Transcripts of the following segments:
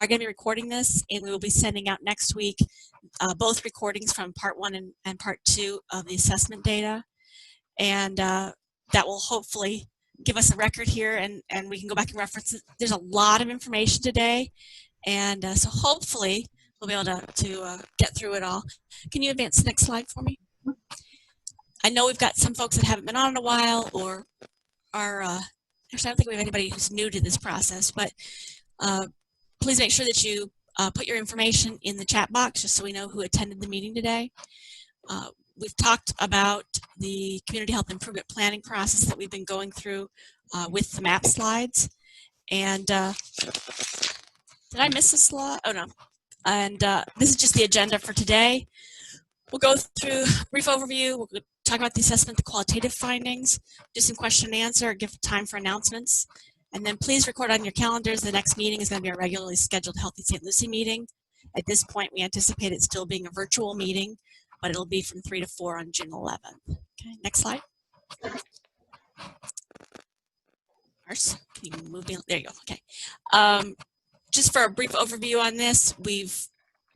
are going to be recording this, and we will be sending out next week both recordings from part 1 and part 2 of the assessment data. And that will hopefully give us a record here, and we can go back and reference it. There's a lot of information today, and so hopefully we'll be able to get through it all. Can you advance the next slide for me? I know we've got some folks that haven't been on in a while, or are, actually I don't think we have anybody who's new to this process, but please make sure that you put your information in the chat box just so we know who attended the meeting today. We've talked about the community health improvement planning process that we've been going through with the map slides. And did I miss a slide? Oh no. And this is just the agenda for today. We'll go through a brief overview. We'll talk about the assessment, the qualitative findings, do some question and answer, give time for announcements. And then please record on your calendars. The next meeting is going to be a regularly scheduled Healthy St. Lucie meeting. At this point, we anticipate it still being a virtual meeting, but it'll be from 3 to 4 on June 11th. Okay, next slide. Mars, can you move me? There you go. Okay. Just for a brief overview on this, we've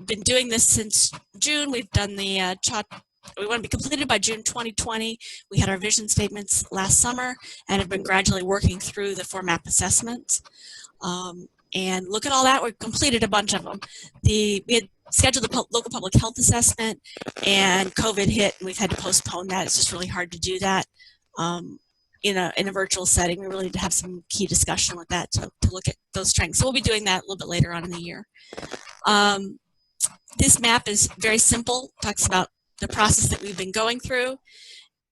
been doing this since June. We've done the CHA. We want to be completed by June 2020. We had our vision statements last summer and have been gradually working through the 4 map assessments. And look at all that. We've completed a bunch of them. We had scheduled the local public health assessment, and COVID hit, and we've had to postpone that. It's just really hard to do that in a virtual setting. We really need to have some key discussion with that to look at those strengths. So we'll be doing that a little bit later on in the year. This map is very simple. It talks about the process that we've been going through,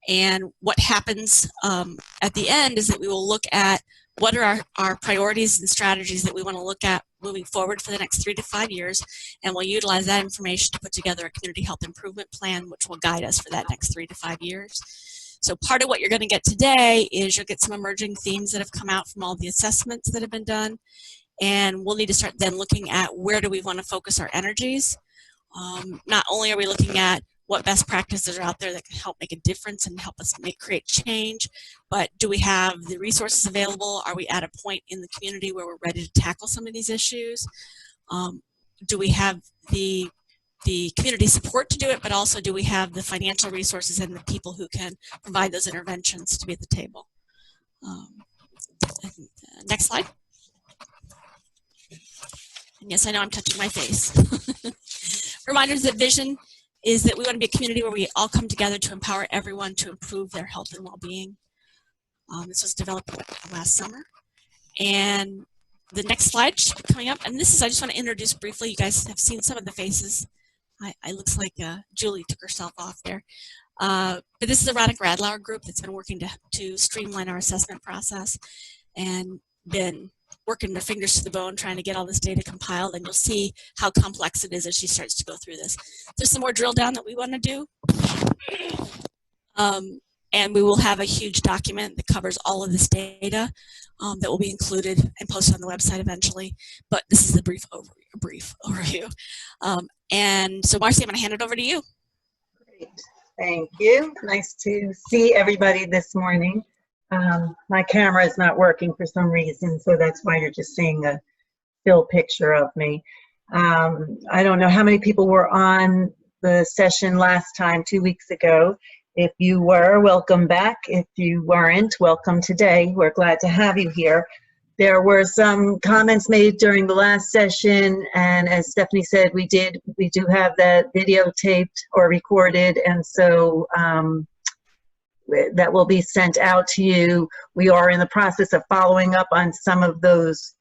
and what happens at the end is that we will look at what are our priorities and strategies that we want to look at moving forward for the next 3 to 5 years, and we'll utilize that information to put together a community health improvement plan which will guide us for that next 3 to 5 years. So part of what you're going to get today is you'll get some emerging themes that have come out from all the assessments that have been done, and we'll need to start then looking at where do we want to focus our energies. Not only are we looking at what best practices are out there that can help make a difference and help us create change, but do we have the resources available? Are we at a point in the community where we're ready to tackle some of these issues? Do we have the community support to do it, but also do we have the financial resources and the people who can provide those interventions to be at the table? Next slide. And yes, I know I'm touching my face. Reminders that vision is that we want to be a community where we all come together to empower everyone to improve their health and well-being. This was developed last summer. And the next slide should be coming up. And this is, I just want to introduce briefly, you guys have seen some of the faces. It looks like Julie took herself off there. But this is the Ronick Radlauer group that's been working to streamline our assessment process and been working their fingers to the bone trying to get all this data compiled, and you'll see how complex it is as she starts to go through this. There's some more drill down that we want to do. And we will have a huge document that covers all of this data that will be included and posted on the website eventually. But this is a brief overview. And so Marcy, I'm going to hand it over to you. Great. Thank you. Nice to see everybody this morning. My camera is not working for some reason, so that's why you're just seeing a still picture of me. I don't know how many people were on the session last time, 2 weeks ago. If you were, welcome back. If you weren't, welcome today. We're glad to have you here. There were some comments made during the last session, and as Stephanie said, we do have that videotaped or recorded, and so that will be sent out to you. We are in the process of following up on some of those,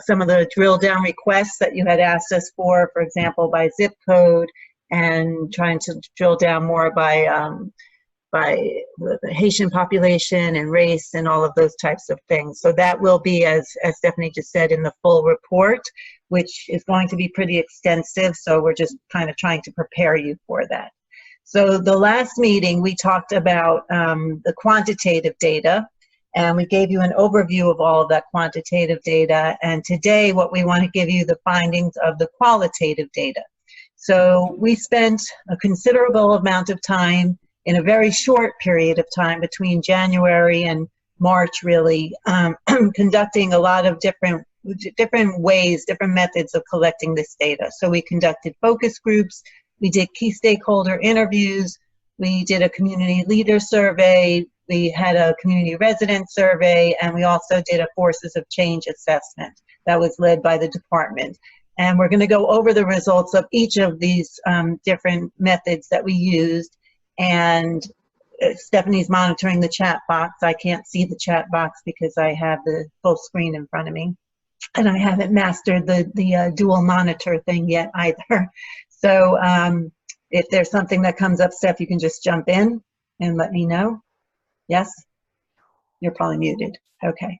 some of the drill down requests that you had asked us for example, by zip code, and trying to drill down more by the Haitian population and race and all of those types of things. So that will be, as Stephanie just said, in the full report, which is going to be pretty extensive. So we're just kind of trying to prepare you for that. So the last meeting, we talked about the quantitative data, and we gave you an overview of all of that quantitative data. And today, what we want to give you the findings of the qualitative data. So we spent a considerable amount of time in a very short period of time between January and March, really, conducting a lot of different different ways, different methods of collecting this data. So we conducted focus groups, we did key stakeholder interviews, we did a community leader survey, we had a community resident survey, and we also did a forces of change assessment that was led by the department. And we're going to go over the results of each of these different methods that we used. And Stephanie's monitoring the chat box. I can't see the chat box because I have the full screen in front of me. And I haven't mastered the dual monitor thing yet either. So if there's something that comes up, Steph, you can just jump in and let me know. Yes? You're probably muted. Okay.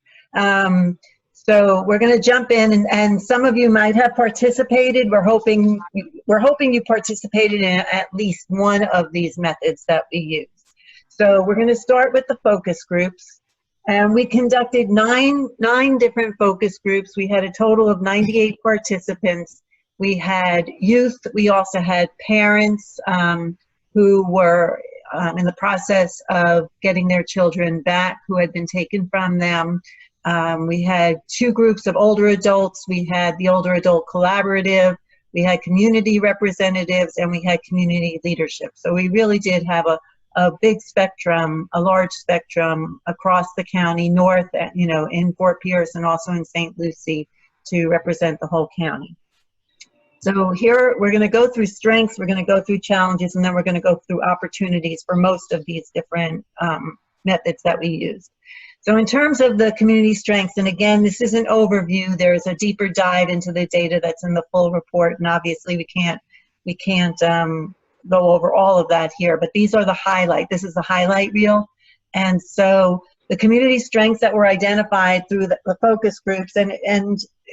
So we're going to jump in, and some of you might have participated. We're hoping you participated in at least one of these methods that we use. So we're going to start with the focus groups, and we conducted nine different focus groups. We had a total of 98 participants. We had youth. We also had parents who were in the process of getting their children back who had been taken from them. We had two groups of older adults. We had the Older Adult Collaborative, we had community representatives, and we had community leadership. So we really did have a big spectrum, a large spectrum across the county, north, in Fort Pierce and also in St. Lucie, to represent the whole county. So here we're going to go through strengths, we're going to go through challenges, and then we're going to go through opportunities for most of these different methods that we used. So in terms of the community strengths, and again, this is an overview, there's a deeper dive into the data that's in the full report, and obviously we can't go over all of that here, but these are the highlight. This is the highlight reel. And so the community strengths that were identified through the focus groups, and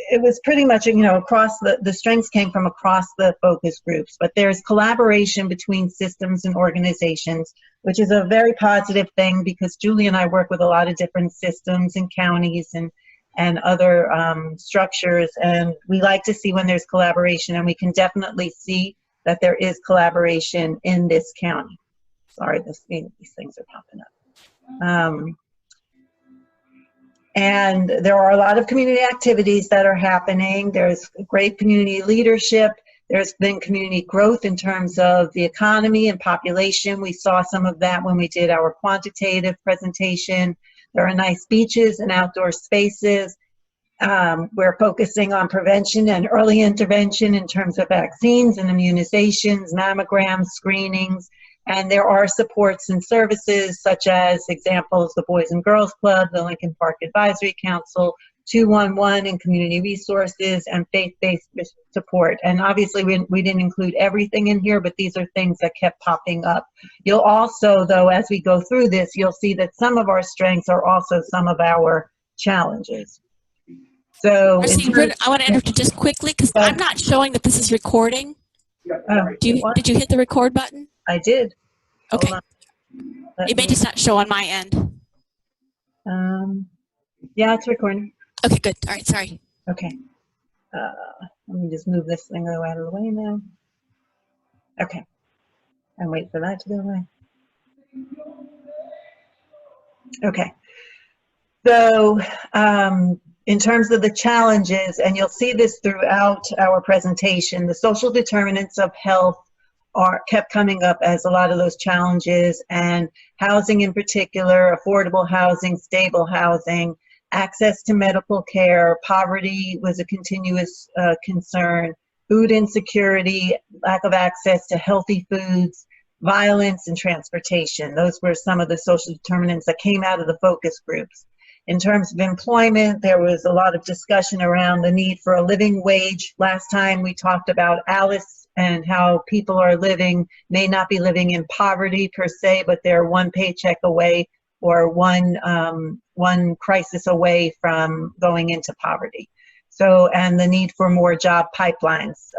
it was pretty much, across the strengths came from across the focus groups, but there's collaboration between systems and organizations, which is a very positive thing because Julie and I work with a lot of different systems and counties and other structures, and we like to see when there's collaboration, and we can definitely see that there is collaboration in this county. Sorry, these things are popping up. And there are a lot of community activities that are happening. There's great community leadership. There's been community growth in terms of the economy and population. We saw some of that when we did our quantitative presentation. There are nice beaches and outdoor spaces. We're focusing on prevention and early intervention in terms of vaccines and immunizations, mammograms, screenings. And there are supports and services such as examples, the Boys and Girls Club, the Lincoln Park Advisory Council, 211 and community resources, and faith-based support. And obviously we didn't include everything in here, but these are things that kept popping up. You'll also, though, as we go through this, you'll see that some of our strengths are also some of our challenges. So I want to interrupt you just quickly because I'm not showing that this is recording. Did you hit the record button? I did. Okay. It may just not show on my end. Yeah, it's recording. Okay, good. All right, sorry. Okay. Let me just move this thing out of the way now. Okay. And wait for that to go away. Okay. So, in terms of the challenges, and you'll see this throughout our presentation, the social determinants of health kept coming up as a lot of those challenges, and housing in particular, affordable housing, stable housing, access to medical care, poverty was a continuous concern, food insecurity, lack of access to healthy foods, violence, and transportation. Those were some of the social determinants that came out of the focus groups. In terms of employment, there was a lot of discussion around the need for a living wage. Last time we talked about ALICE and how people are may not be living in poverty per se, but they're one paycheck away or one crisis away from going into poverty. So, and the need for more job pipelines,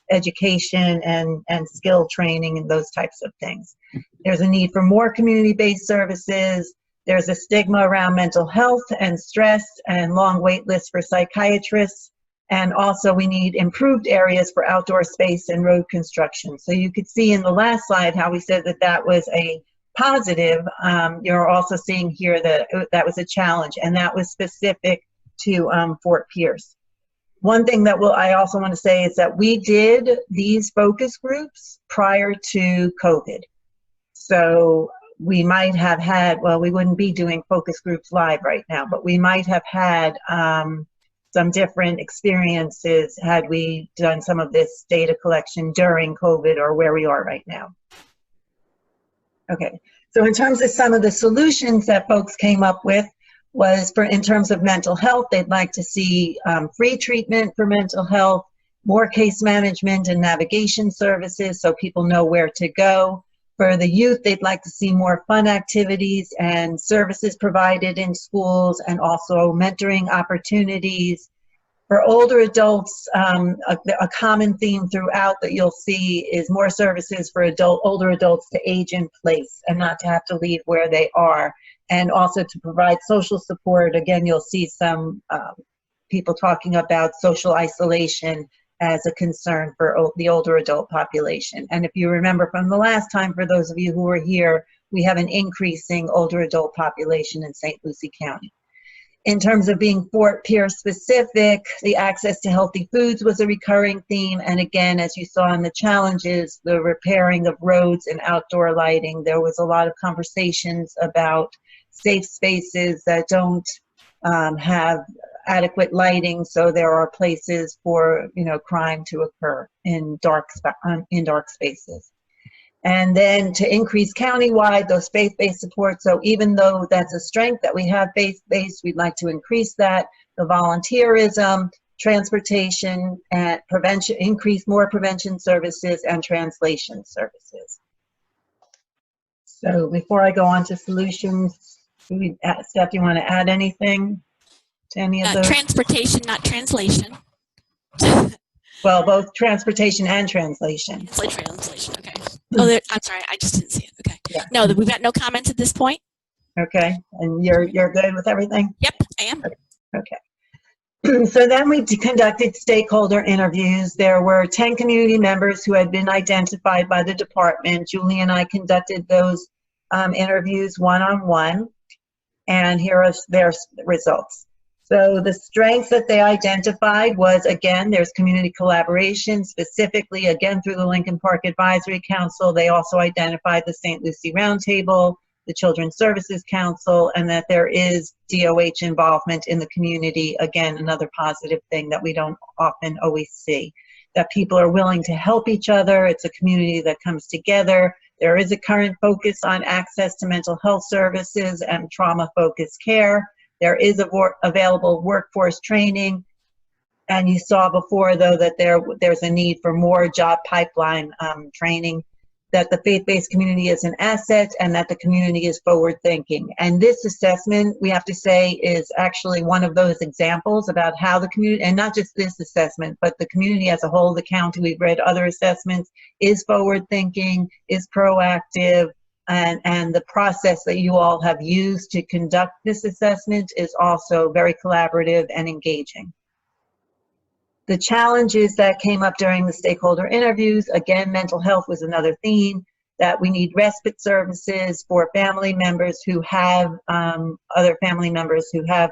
education and skill training and those types of things. There's a need for more community-based services. There's a stigma around mental health and stress and long wait lists for psychiatrists. And also we need improved areas for outdoor space and road construction. So you could see in the last slide how we said that that was a positive. You're also seeing here that that was a challenge, and that was specific to Fort Pierce. One thing that I also want to say is that we did these focus groups prior to COVID. So we might have had, well, we wouldn't be doing focus groups live right now, but we might have had some different experiences had we done some of this data collection during COVID or where we are right now. Okay, so in terms of some of the solutions that folks came up with was in terms of mental health, they'd like to see free treatment for mental health, more case management and navigation services so people know where to go. For the youth, they'd like to see more fun activities and services provided in schools and also mentoring opportunities. For older adults, a common theme throughout that you'll see is more services for older adults to age in place and not to have to leave where they are. And also to provide social support. Again, you'll see some people talking about social isolation as a concern for the older adult population. And if you remember from the last time, for those of you who were here, we have an increasing older adult population in St. Lucie County. In terms of being Fort Pierce specific, the access to healthy foods was a recurring theme. And again, as you saw in the challenges, the repairing of roads and outdoor lighting, there was a lot of conversations about safe spaces that don't have adequate lighting, so there are places for crime to occur in dark spaces. And then to increase countywide those faith-based support. So even though that's a strength that we have faith-based, we'd like to increase that. The volunteerism, transportation, and prevention, increase more prevention services and translation services. So before I go on to solutions, Steph, do you want to add anything to any of those? Transportation, not translation. Well, both transportation and translation. Translation, okay. Oh, I'm sorry, I just didn't see it. Okay. Yeah. No, we've got no comments at this point. Okay, and you're good with everything? Yep, I am. Okay. So then we conducted stakeholder interviews. There were 10 community members who had been identified by the department. Julie and I conducted those interviews one-on-one, and here are their results. So the strengths that they identified was, again, there's community collaboration, specifically, again, through the Lincoln Park Advisory Council. They also identified the St. Lucie Roundtable, the Children's Services Council, and that there is DOH involvement in the community. Again, another positive thing that we don't often always see, that people are willing to help each other. It's a community that comes together. There is a current focus on access to mental health services and trauma-focused care. There is available workforce training, and you saw before, though, that there's a need for more job pipeline training, that the faith-based community is an asset, and that the community is forward-thinking. And this assessment, we have to say, is actually one of those examples about how the community, and not just this assessment, but the community as a whole, the county, we've read other assessments, is forward-thinking, is proactive, and the process that you all have used to conduct this assessment is also very collaborative and engaging. The challenges that came up during the stakeholder interviews, again, mental health was another theme, that we need respite services for family members who have, other family members who have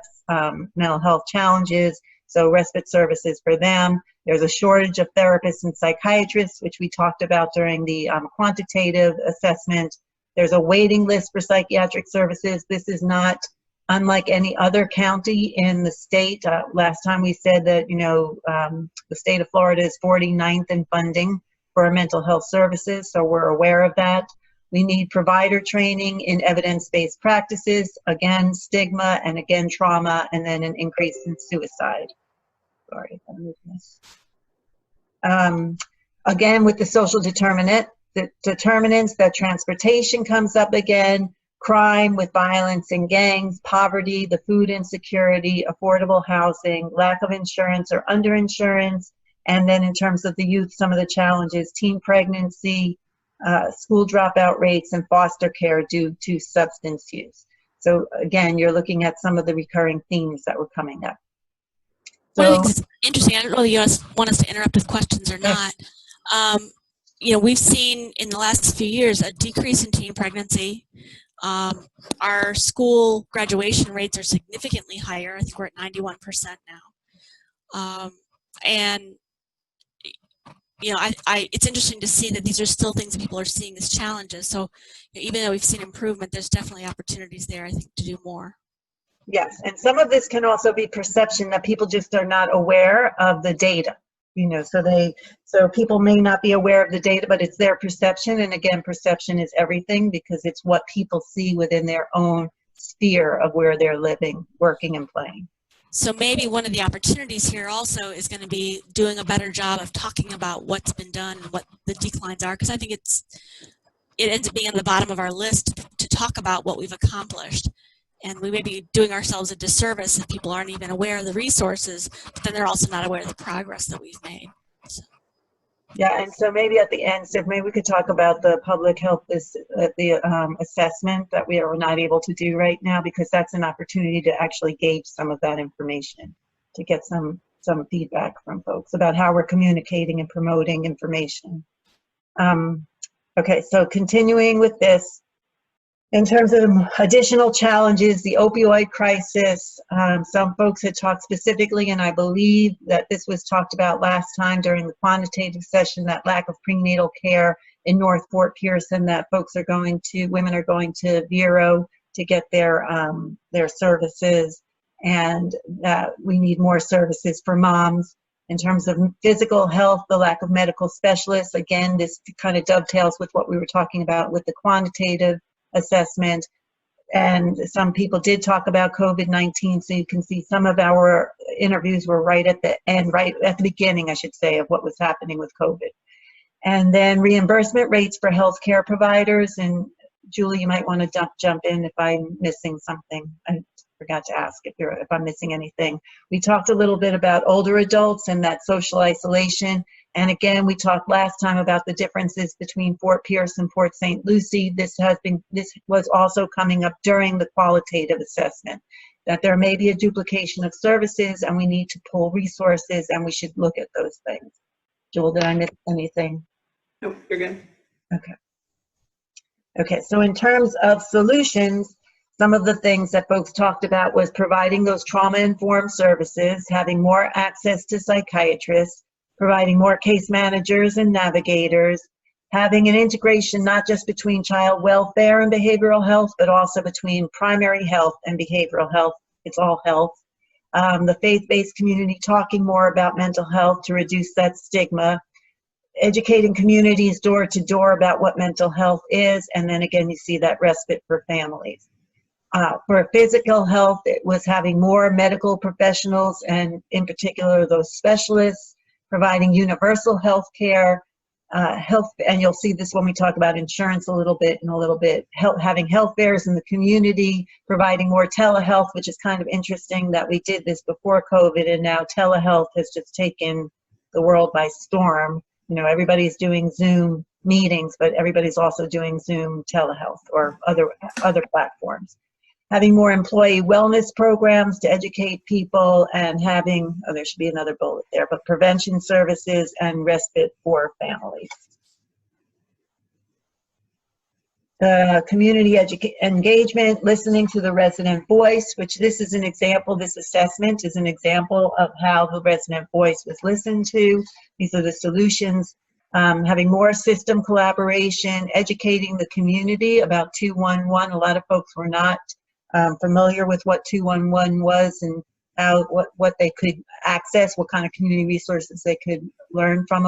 mental health challenges, so respite services for them. There's a shortage of therapists and psychiatrists, which we talked about during the quantitative assessment. There's a waiting list for psychiatric services. This is not unlike any other county in the state. Last time we said that, the state of Florida is 49th in funding for mental health services, so we're aware of that. We need provider training in evidence-based practices, again, stigma, and again, trauma, and then an increase in suicide. Sorry if I moved this. Again, with the social determinants, that transportation comes up again, crime with violence and gangs, poverty, the food insecurity, affordable housing, lack of insurance or underinsurance, and then in terms of the youth, some of the challenges, teen pregnancy, school dropout rates, and foster care due to substance use. So again, you're looking at some of the recurring themes that were coming up. One of the things that's interesting, I don't know if you want us to interrupt with questions or not. We've seen in the last few years a decrease in teen pregnancy, Our school graduation rates are significantly higher. I think we're at 91% now. And you know, it's interesting to see that these are still things that people are seeing as challenges. So even though we've seen improvement, there's definitely opportunities there, I think, to do more. Yes, and some of this can also be perception that people just are not aware of the data. You know, so people may not be aware of the data, but it's their perception. And again, perception is everything because it's what people see within their own sphere of where they're living, working, and playing. So maybe one of the opportunities here also is going to be doing a better job of talking about what's been done and what the declines are, because I think it ends up being at the bottom of our list to talk about what we've accomplished. And we may be doing ourselves a disservice if people aren't even aware of the resources, but then they're also not aware of the progress that we've made. So. Yeah, and so maybe at the end, so maybe we could talk about the public health assessment that we are not able to do right now, because that's an opportunity to actually gauge some of that information, to get some feedback from folks about how we're communicating and promoting information. Okay, so continuing with this, in terms of additional challenges, the opioid crisis, some folks had talked specifically, and I believe that this was talked about last time during the quantitative session, that lack of prenatal care in North Fort Pierce, that women are going to Vero to get their services, and that we need more services for moms. In terms of physical health, the lack of medical specialists, again, this kind of dovetails with what we were talking about with the quantitative assessment, and some people did talk about COVID-19, so you can see some of our interviews were right at the end, right at the beginning, I should say, of what was happening with COVID. And then reimbursement rates for healthcare providers, and Julie, you might want to jump in if I'm missing something. I forgot to ask if I'm missing anything. We talked a little bit about older adults and that social isolation. And again, we talked last time about the differences between Fort Pierce and Port St. Lucie. This was also coming up during the qualitative assessment, that there may be a duplication of services and we need to pull resources, and we should look at those things. Jewel, did I miss anything? Nope, you're good. Okay. Okay, so in terms of solutions, some of the things that folks talked about was providing those trauma-informed services, having more access to psychiatrists, providing more case managers and navigators, having an integration not just between child welfare and behavioral health, but also between primary health and behavioral health. It's all health. The faith-based community talking more about mental health to reduce that stigma, educating communities door to door about what mental health is, and then again, you see that respite for families. For physical health, it was having more medical professionals, and in particular those specialists, providing universal health care, and you'll see this when we talk about insurance a little bit, having health fairs in the community, providing more telehealth, which is kind of interesting that we did this before COVID, and now telehealth has just taken the world by storm. You know, everybody's doing Zoom meetings, but everybody's also doing Zoom telehealth or other platforms. Having more employee wellness programs to educate people, and having, there should be another bullet there, but prevention services and respite for families. Community engagement, listening to the resident voice, which this is an example, this assessment is an example of how the resident voice was listened to. These are the solutions. Having more system collaboration, educating the community about 211. A lot of folks were not familiar with what 211 was and how what they could access, what kind of community resources they could learn from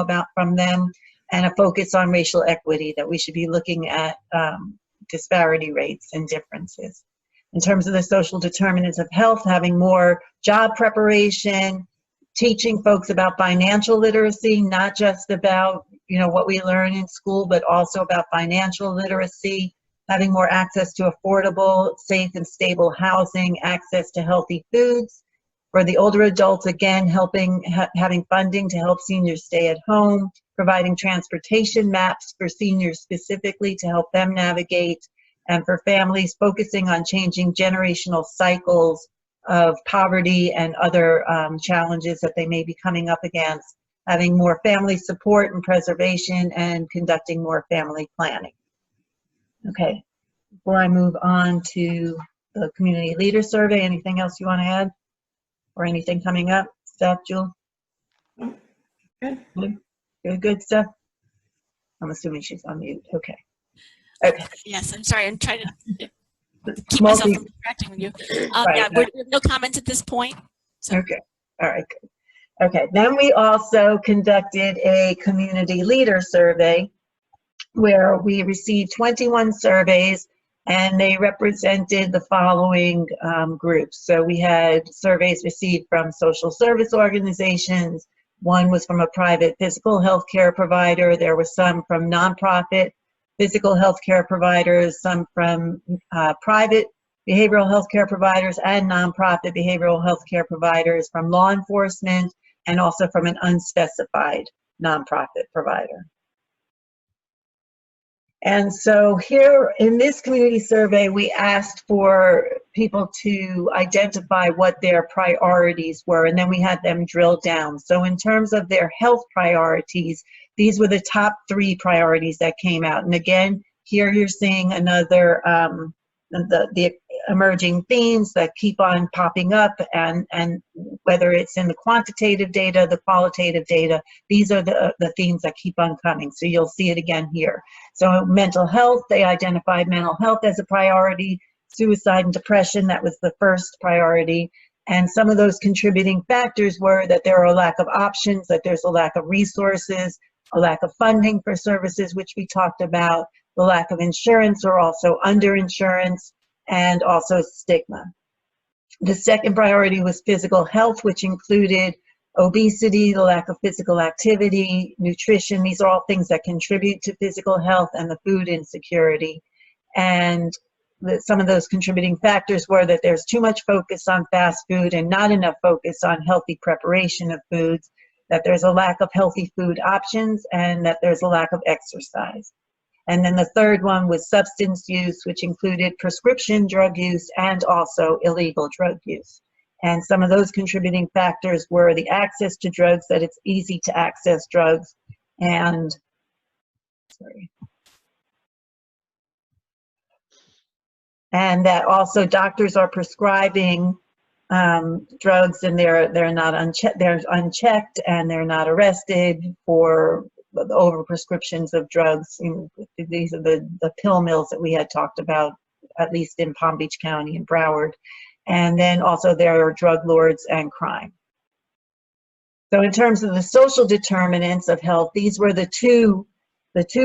them, and a focus on racial equity, that we should be looking at disparity rates and differences. In terms of the social determinants of health, having more job preparation, teaching folks about financial literacy, not just about what we learn in school, but also about financial literacy, having more access to affordable, safe, and stable housing, access to healthy foods. For the older adults, again, having funding to help seniors stay at home, providing transportation maps for seniors specifically to help them navigate, and for families, focusing on changing generational cycles of poverty and other challenges that they may be coming up against, having more family support and preservation, and conducting more family planning. Okay, before I move on to the community leader survey, anything else you want to add? Or anything coming up? Steph, Jewel? Good. Good stuff? I'm assuming she's on mute. Okay. Okay. Yes, I'm sorry. I'm trying to keep myself from interacting with you. Yeah, no comments at this point. So. Okay. All right. Good. Okay. Then we also conducted a community leader survey where we received 21 surveys, and they represented the following groups. So we had surveys received from social service organizations. One was from a private physical health care provider. There were some from nonprofit physical health care providers, some from private behavioral health care providers and nonprofit behavioral health care providers, from law enforcement, and also from an unspecified nonprofit provider. And so here in this community survey, we asked for people to identify what their priorities were, and then we had them drill down. So in terms of their health priorities, these were the top 3 priorities that came out. And again, here you're seeing another, the emerging themes that keep on popping up, and whether it's in the quantitative data, the qualitative data, these are the themes that keep on coming. So you'll see it again here. So mental health, they identified mental health as a priority. Suicide and depression, that was the first priority. And some of those contributing factors were that there are a lack of options, that there's a lack of resources, a lack of funding for services, which we talked about, the lack of insurance or also underinsurance, and also stigma. The second priority was physical health, which included obesity, the lack of physical activity, nutrition. These are all things that contribute to physical health, and the food insecurity. And some of those contributing factors were that there's too much focus on fast food and not enough focus on healthy preparation of foods, that there's a lack of healthy food options, and that there's a lack of exercise. And then the third one was substance use, which included prescription drug use and also illegal drug use. And some of those contributing factors were the access to drugs, that it's easy to access drugs, and that also doctors are prescribing drugs, and they're not unchecked, and they're not arrested for over prescriptions of drugs. These are the pill mills that we had talked about, at least in Palm Beach County and Broward. And then also there are drug lords and crime. So in terms of the social determinants of health, these were the two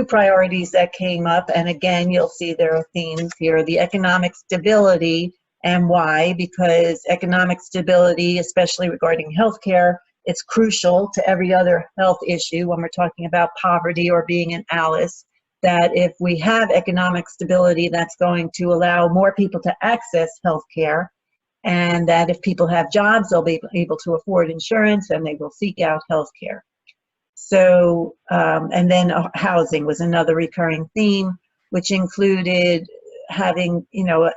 priorities that came up. And again, you'll see there are themes here: the economic stability. And why? Because economic stability, especially regarding healthcare, it's crucial to every other health issue when we're talking about poverty or being an ALICE, that if we have economic stability, that's going to allow more people to access healthcare, and that if people have jobs, they'll be able to afford insurance and they will seek out healthcare. So, and then housing was another recurring theme, which included having,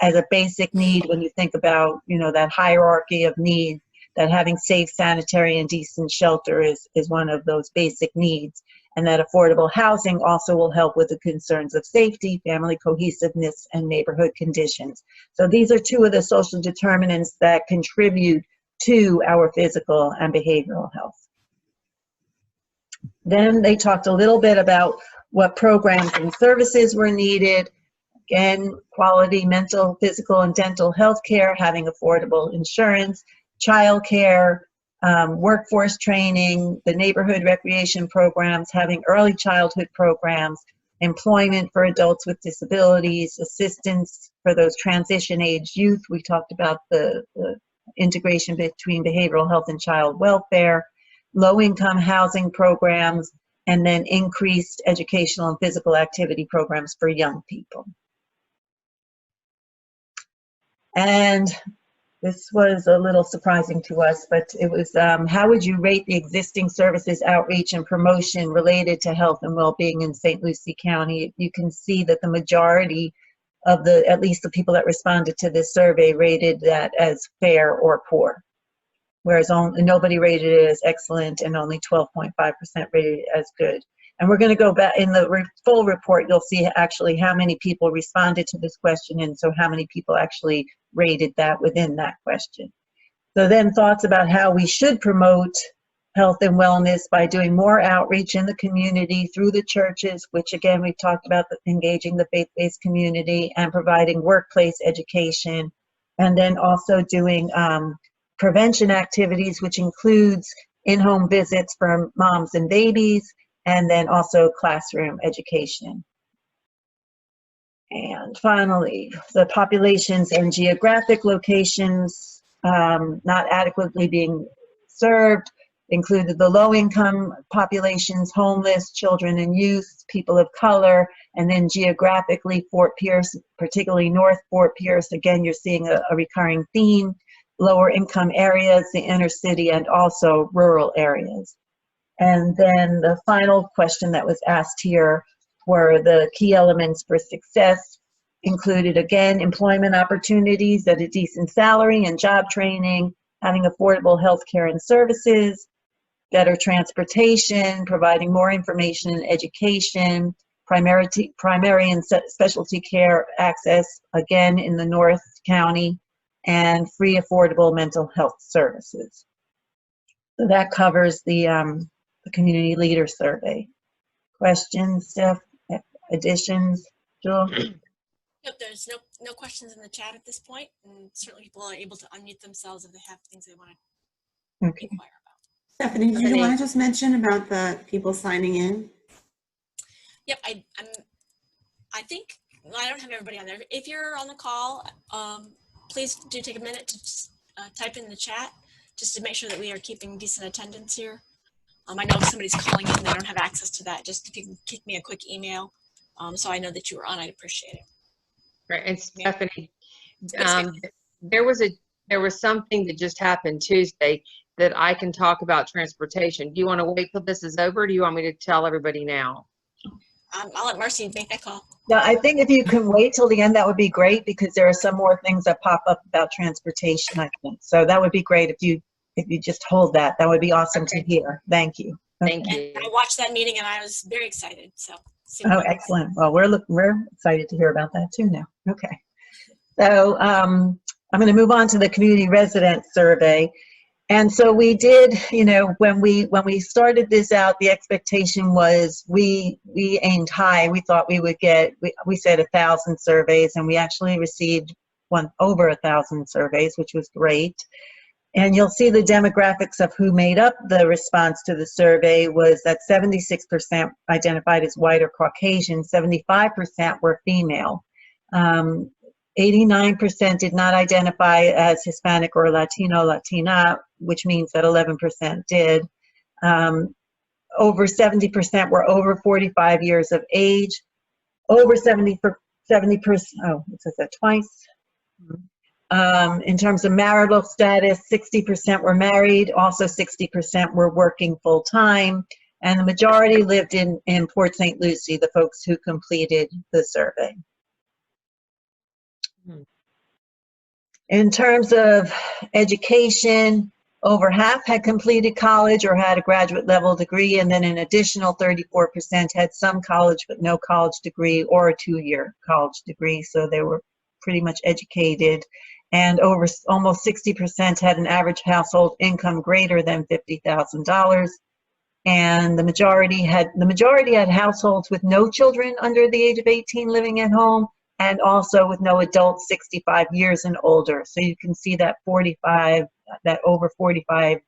as a basic need, when you think about, that hierarchy of needs, that having safe, sanitary, and decent shelter is one of those basic needs, and that affordable housing also will help with the concerns of safety, family cohesiveness, and neighborhood conditions. So these are two of the social determinants that contribute to our physical and behavioral health. Then they talked a little bit about what programs and services were needed. Again, quality mental, physical, and dental health care, having affordable insurance, child care, workforce training, the neighborhood recreation programs, having early childhood programs, employment for adults with disabilities, assistance for those transition age youth. We talked about the integration between behavioral health and child welfare, low-income housing programs, and then increased educational and physical activity programs for young people. And this was a little surprising to us, but it was, how would you rate the existing services, outreach, and promotion related to health and well-being in St. Lucie County? You can see that the majority of at least the people that responded to this survey rated that as fair or poor, whereas nobody rated it as excellent and only 12.5% rated it as good. And we're going to go back in the full report. You'll see actually how many people responded to this question, and so how many people actually rated that within that question. So then thoughts about how we should promote health and wellness by doing more outreach in the community through the churches, which again, we've talked about engaging the faith-based community and providing workplace education, and then also doing prevention activities, which includes in-home visits for moms and babies, and then also classroom education. And finally, the populations and geographic locations not adequately being served included the low-income populations, homeless, children and youth, people of color, and then geographically Fort Pierce, particularly North Fort Pierce. Again, you're seeing a recurring theme, lower income areas, the inner city, and also rural areas. And then the final question that was asked here were the key elements for success included, again, employment opportunities at a decent salary and job training, having affordable health care and services, better transportation, providing more information and education, primary and specialty care access, again, in the North County, and free affordable mental health services. So that covers the community leader survey. Questions, Steph? Additions, Jewel? Nope, there's no questions in the chat at this point, and certainly people are able to unmute themselves if they have things they want to Okay. inquire about. Stephanie, do you want to just mention about the people signing in? Yep, I think, well, I don't have everybody on there. If you're on the call, please do take a minute to type in the chat just to make sure that we are keeping decent attendance here. I know if somebody's calling in, they don't have access to that. Just if you can kick me a quick email so I know that you were on, I'd appreciate it. Right, and Stephanie, Yes, there was something that just happened Tuesday that I can talk about transportation. Do you want to wait till this is over, or do you want me to tell everybody now? I'll let Marcy make that call. Yeah, I think if you can wait till the end, that would be great, because there are some more things that pop up about transportation, I think. So that would be great if you just hold that. That would be awesome to hear. Thank you. Thank you. And I watched that meeting and I was very excited. So. Oh, excellent. Well, we're excited to hear about that too now. Okay. So I'm going to move on to the community resident survey. And so we did, you know, when we started this out, the expectation was we aimed high. We thought we would get, we said 1,000 surveys, and we actually received over 1,000 surveys, which was great. And you'll see the demographics of who made up the response to the survey was that 76% identified as white or Caucasian, 75% were female. 89% did not identify as Hispanic or Latino, Latina, which means that 11% did. Over 70% were over 45 years of age. Over 70%, oh, it says that twice. In terms of marital status, 60% were married, also 60% were working full-time, and the majority lived in Port St. Lucie, the folks who completed the survey. In terms of education, over half had completed college or had a graduate level degree, and then an additional 34% had some college but no college degree or a 2-year college degree, so they were pretty much educated. And over almost 60% had an average household income greater than $50,000. And the majority had households with no children under the age of 18 living at home, and also with no adults 65 years and older. So you can see that over 45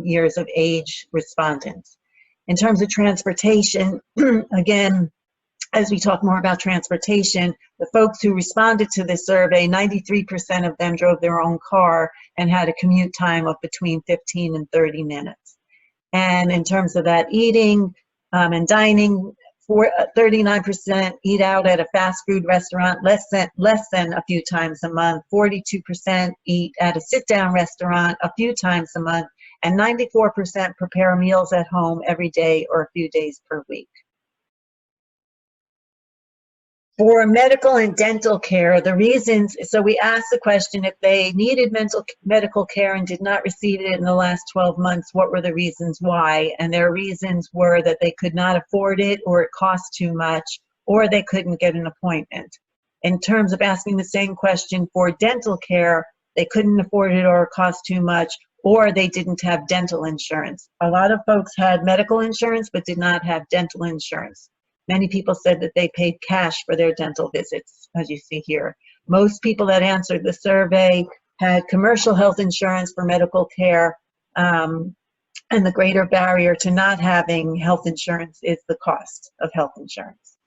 years of age respondents. In terms of transportation, again, as we talk more about transportation, the folks who responded to this survey, 93% of them drove their own car and had a commute time of between 15 and 30 minutes. And in terms of that eating and dining, 39% eat out at a fast food restaurant less than a few times a month, 42% eat at a sit-down restaurant a few times a month, and 94% prepare meals at home every day or a few days per week. For medical and dental care, the reasons, so we asked the question, if they needed medical care and did not receive it in the last 12 months, what were the reasons why? And their reasons were that they could not afford it, or it cost too much, or they couldn't get an appointment. In terms of asking the same question for dental care, they couldn't afford it or it cost too much, or they didn't have dental insurance. A lot of folks had medical insurance but did not have dental insurance. Many people said that they paid cash for their dental visits, as you see here. Most people that answered the survey had commercial health insurance for medical care, and the greater barrier to not having health insurance is the cost of health insurance.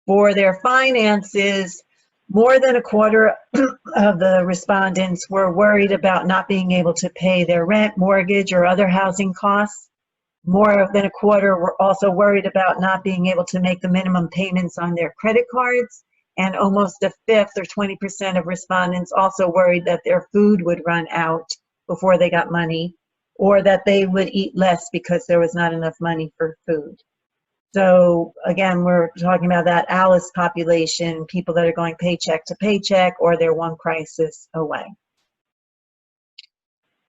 For their finances, more than a quarter of the respondents were worried about not being able to pay their rent, mortgage, or other housing costs. More than a quarter were also worried about not being able to make the minimum payments on their credit cards. And almost a fifth, or 20% of respondents, also worried that their food would run out before they got money, or that they would eat less because there was not enough money for food. So again, we're talking about that ALICE population, people that are going paycheck to paycheck, or they're one crisis away.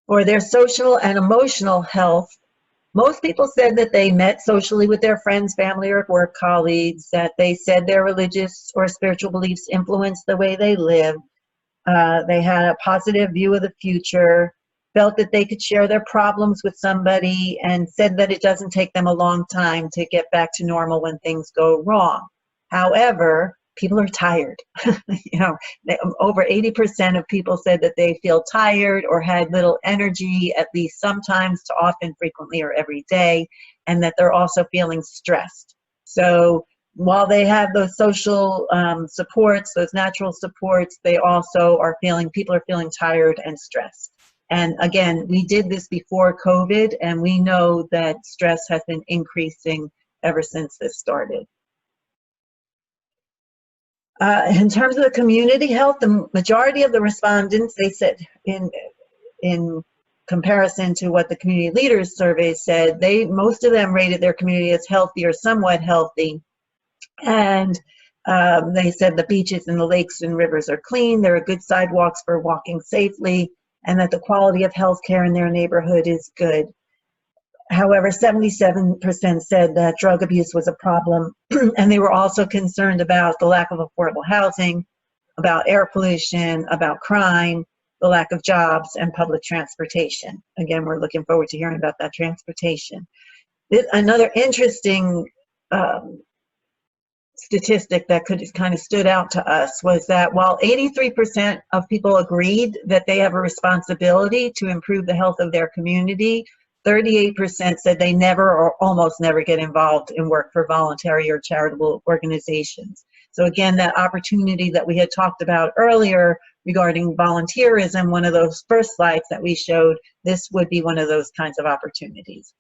For their social and emotional health, most people said that they met socially with their friends, family, or work colleagues, that they said their religious or spiritual beliefs influenced the way they live. They had a positive view of the future, felt that they could share their problems with somebody, and said that it doesn't take them a long time to get back to normal when things go wrong. However, people are tired. Over 80% of people said that they feel tired or had little energy, at least sometimes, to often, frequently, or every day, and that they're also feeling stressed. So while they have those social supports, those natural supports, they also are people are feeling tired and stressed. And again, we did this before COVID, and we know that stress has been increasing ever since this started. In terms of the community health, the majority of the respondents, they said, in comparison to what the community leaders survey said, most of them rated their community as healthy or somewhat healthy. And they said the beaches and the lakes and rivers are clean, there are good sidewalks for walking safely, and that the quality of health care in their neighborhood is good. However, 77% said that drug abuse was a problem, and they were also concerned about the lack of affordable housing, about air pollution, about crime, the lack of jobs, and public transportation. Again, we're looking forward to hearing about that transportation. Another interesting statistic that kind of stood out to us was that while 83% of people agreed that they have a responsibility to improve the health of their community, 38% said they never or almost never get involved in work for voluntary or charitable organizations. So again, that opportunity that we had talked about earlier regarding volunteerism, one of those first slides that we showed, this would be one of those kinds of opportunities.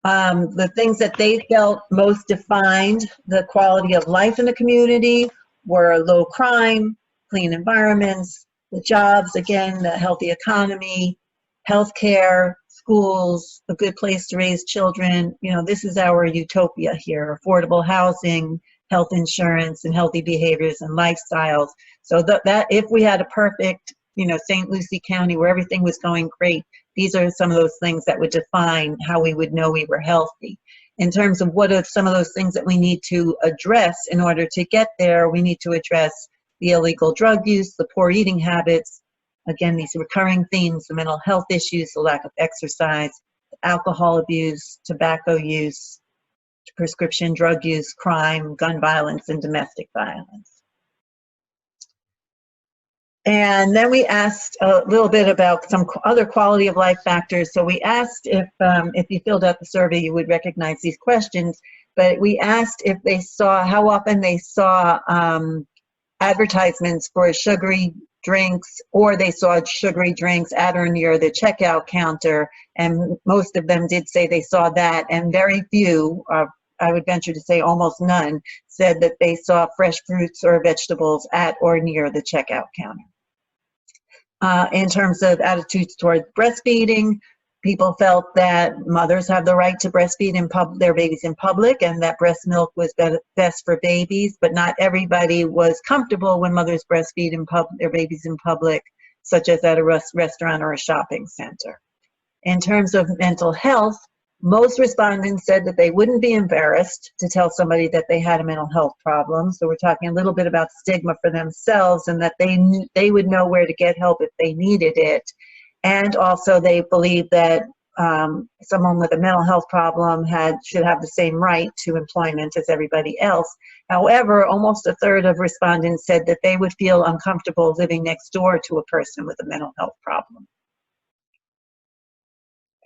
The things that they felt most defined the quality of life in the community were low crime, clean environments, the jobs, again, the healthy economy, healthcare, schools, a good place to raise children. This is our utopia here: affordable housing, health insurance, and healthy behaviors and lifestyles. So that if we had a perfect, St. Lucie County where everything was going great, these are some of those things that would define how we would know we were healthy. In terms of what are some of those things that we need to address in order to get there, we need to address the illegal drug use, the poor eating habits, again, these recurring themes, the mental health issues, the lack of exercise, alcohol abuse, tobacco use, prescription drug use, crime, gun violence, and domestic violence. And then we asked a little bit about some other quality of life factors. So we asked if you filled out the survey, you would recognize these questions, but we asked if they saw, how often they saw advertisements for sugary drinks, or they saw sugary drinks at or near the checkout counter, and most of them did say they saw that, and very few, I would venture to say almost none, said that they saw fresh fruits or vegetables at or near the checkout counter. In terms of attitudes toward breastfeeding, people felt that mothers have the right to breastfeed their babies in public, and that breast milk was best for babies, but not everybody was comfortable when mothers breastfeed their babies in public, such as at a restaurant or a shopping center. In terms of mental health, most respondents said that they wouldn't be embarrassed to tell somebody that they had a mental health problem. So we're talking a little bit about stigma for themselves, and that they would know where to get help if they needed it. And also they believe that someone with a mental health problem should have the same right to employment as everybody else. However, almost a third of respondents said that they would feel uncomfortable living next door to a person with a mental health problem.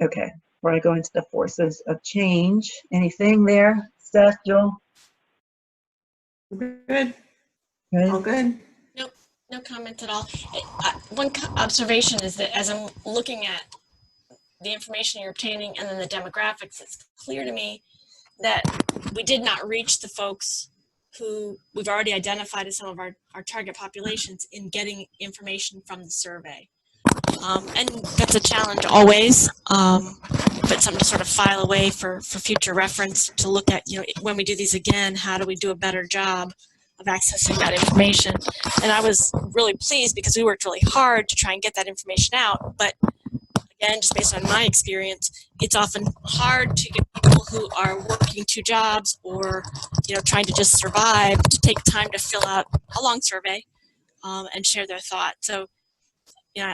Okay, before I go into the forces of change, anything there, Steph, Joel? Good. Good. All good. Nope, no comment at all. One observation is that as I'm looking at the information you're obtaining and then the demographics, it's clear to me that we did not reach the folks who we've already identified as some of our target populations in getting information from the survey. And that's a challenge always, but something to sort of file away for future reference to look at, when we do these again, how do we do a better job of accessing that information? And I was really pleased because we worked really hard to try and get that information out, but again, just based on my experience, it's often hard to get people who are working 2 jobs or, trying to just survive to take time to fill out a long survey and share their thoughts. So,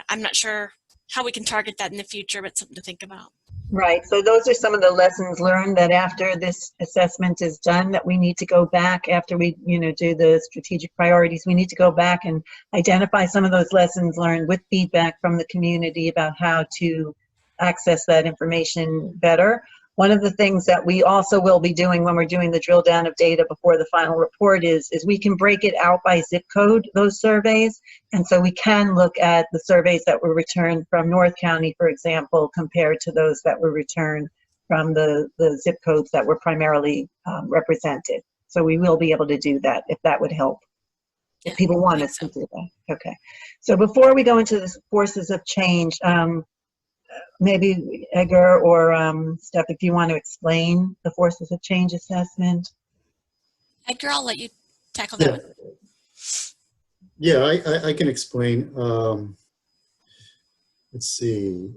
I'm not sure how we can target that in the future, but something to think about. Right, so those are some of the lessons learned, that after this assessment is done, that we need to go back after we, do the strategic priorities. We need to go back and identify some of those lessons learned with feedback from the community about how to access that information better. One of the things that we also will be doing when we're doing the drill down of data before the final report is we can break it out by zip code, those surveys. And so we can look at the surveys that were returned from North County, for example, compared to those that were returned from the zip codes that were primarily represented. So we will be able to do that if that would help, if people want us to do that. Okay. So before we go into the forces of change, maybe Edgar or Steph, if you want to explain the forces of change assessment. Edgar, I'll let you tackle that one. Yeah, I can explain. Let's see.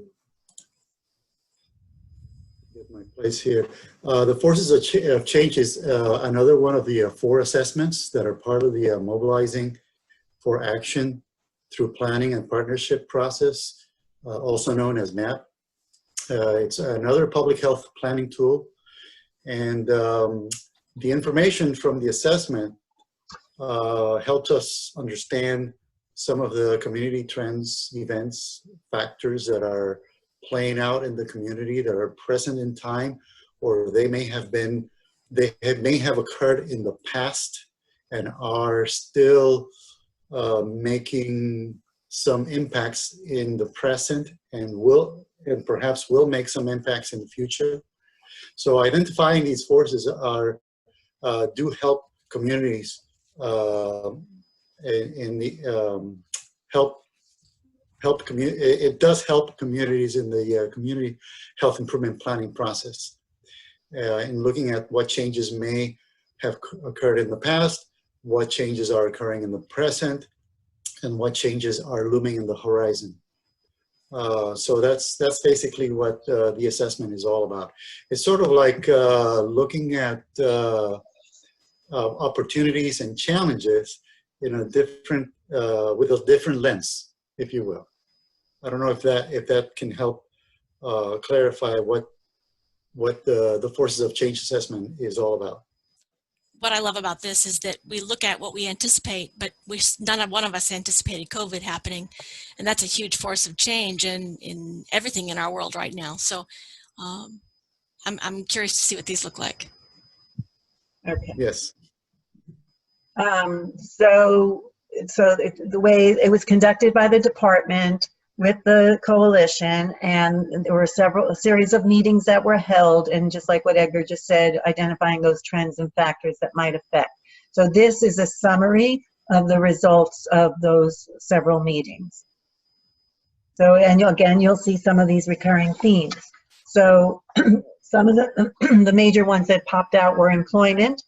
Get my place here. The forces of change is another one of the 4 assessments that are part of the mobilizing for action through planning and partnership process, also known as MAP. It's another public health planning tool, and the information from the assessment helps us understand some of the community trends, events, factors that are playing out in the community that are present in time, or they may have occurred in the past and are still making some impacts in the present and perhaps will make some impacts in the future. So identifying these forces do help communities it does help communities in the community health improvement planning process in looking at what changes may have occurred in the past, what changes are occurring in the present, and what changes are looming in the horizon. So that's basically what the assessment is all about. It's sort of like looking at opportunities and challenges in a different, with a different lens, if you will. I don't know if that can help clarify what the forces of change assessment is all about. What I love about this is that we look at what we anticipate, but none one of us anticipated COVID happening, and that's a huge force of change in everything in our world right now. So I'm curious to see what these look like. Okay. Yes. So the way it was conducted by the department with the coalition, and there were a series of meetings that were held, and just like what Edgar just said, identifying those trends and factors that might affect. So this is a summary of the results of those several meetings. So, and again, you'll see some of these recurring themes. So some of the major ones that popped out were employment,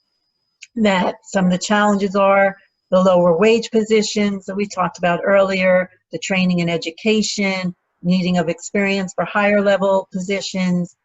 that some of the challenges are the lower wage positions that we talked about earlier, the training and education, needing of experience for higher level positions,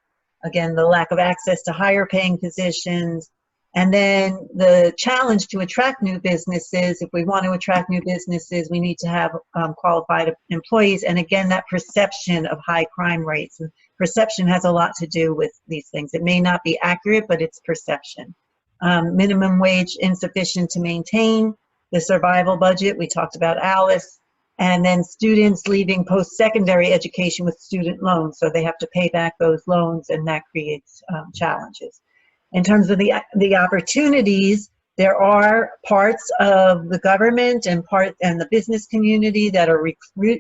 again, the lack of access to higher paying positions, and then the challenge to attract new businesses. If we want to attract new businesses, we need to have qualified employees. And again, that perception of high crime rates. And perception has a lot to do with these things. It may not be accurate, but it's perception. Minimum wage insufficient to maintain, the survival budget, we talked about Alice, and then students leaving post-secondary education with student loans. So they have to pay back those loans, and that creates challenges. In terms of the opportunities, there are parts of the government and the business community that are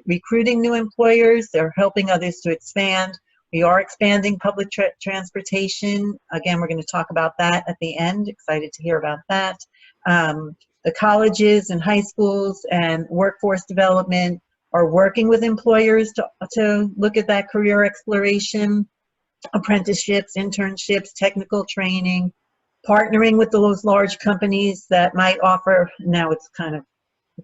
recruiting new employers. They're helping others to expand. We are expanding public transportation. Again, we're going to talk about that at the end. Excited to hear about that. The colleges and high schools and workforce development are working with employers to look at that career exploration, apprenticeships, internships, technical training, partnering with those large companies that might offer, now it's kind of,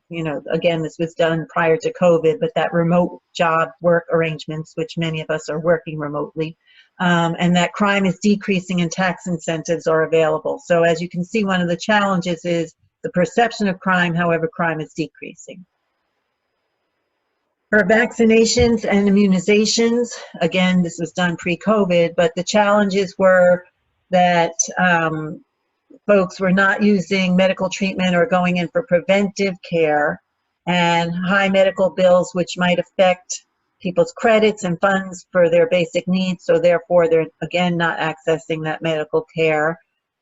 you know, again, this was done prior to COVID, but that remote job work arrangements, which many of us are working remotely, and that crime is decreasing and tax incentives are available. So as you can see, one of the challenges is the perception of crime, however, crime is decreasing. For vaccinations and immunizations, again, this was done pre-COVID, but the challenges were that folks were not using medical treatment or going in for preventive care, and high medical bills, which might affect people's credits and funds for their basic needs. So therefore, they're, again, not accessing that medical care.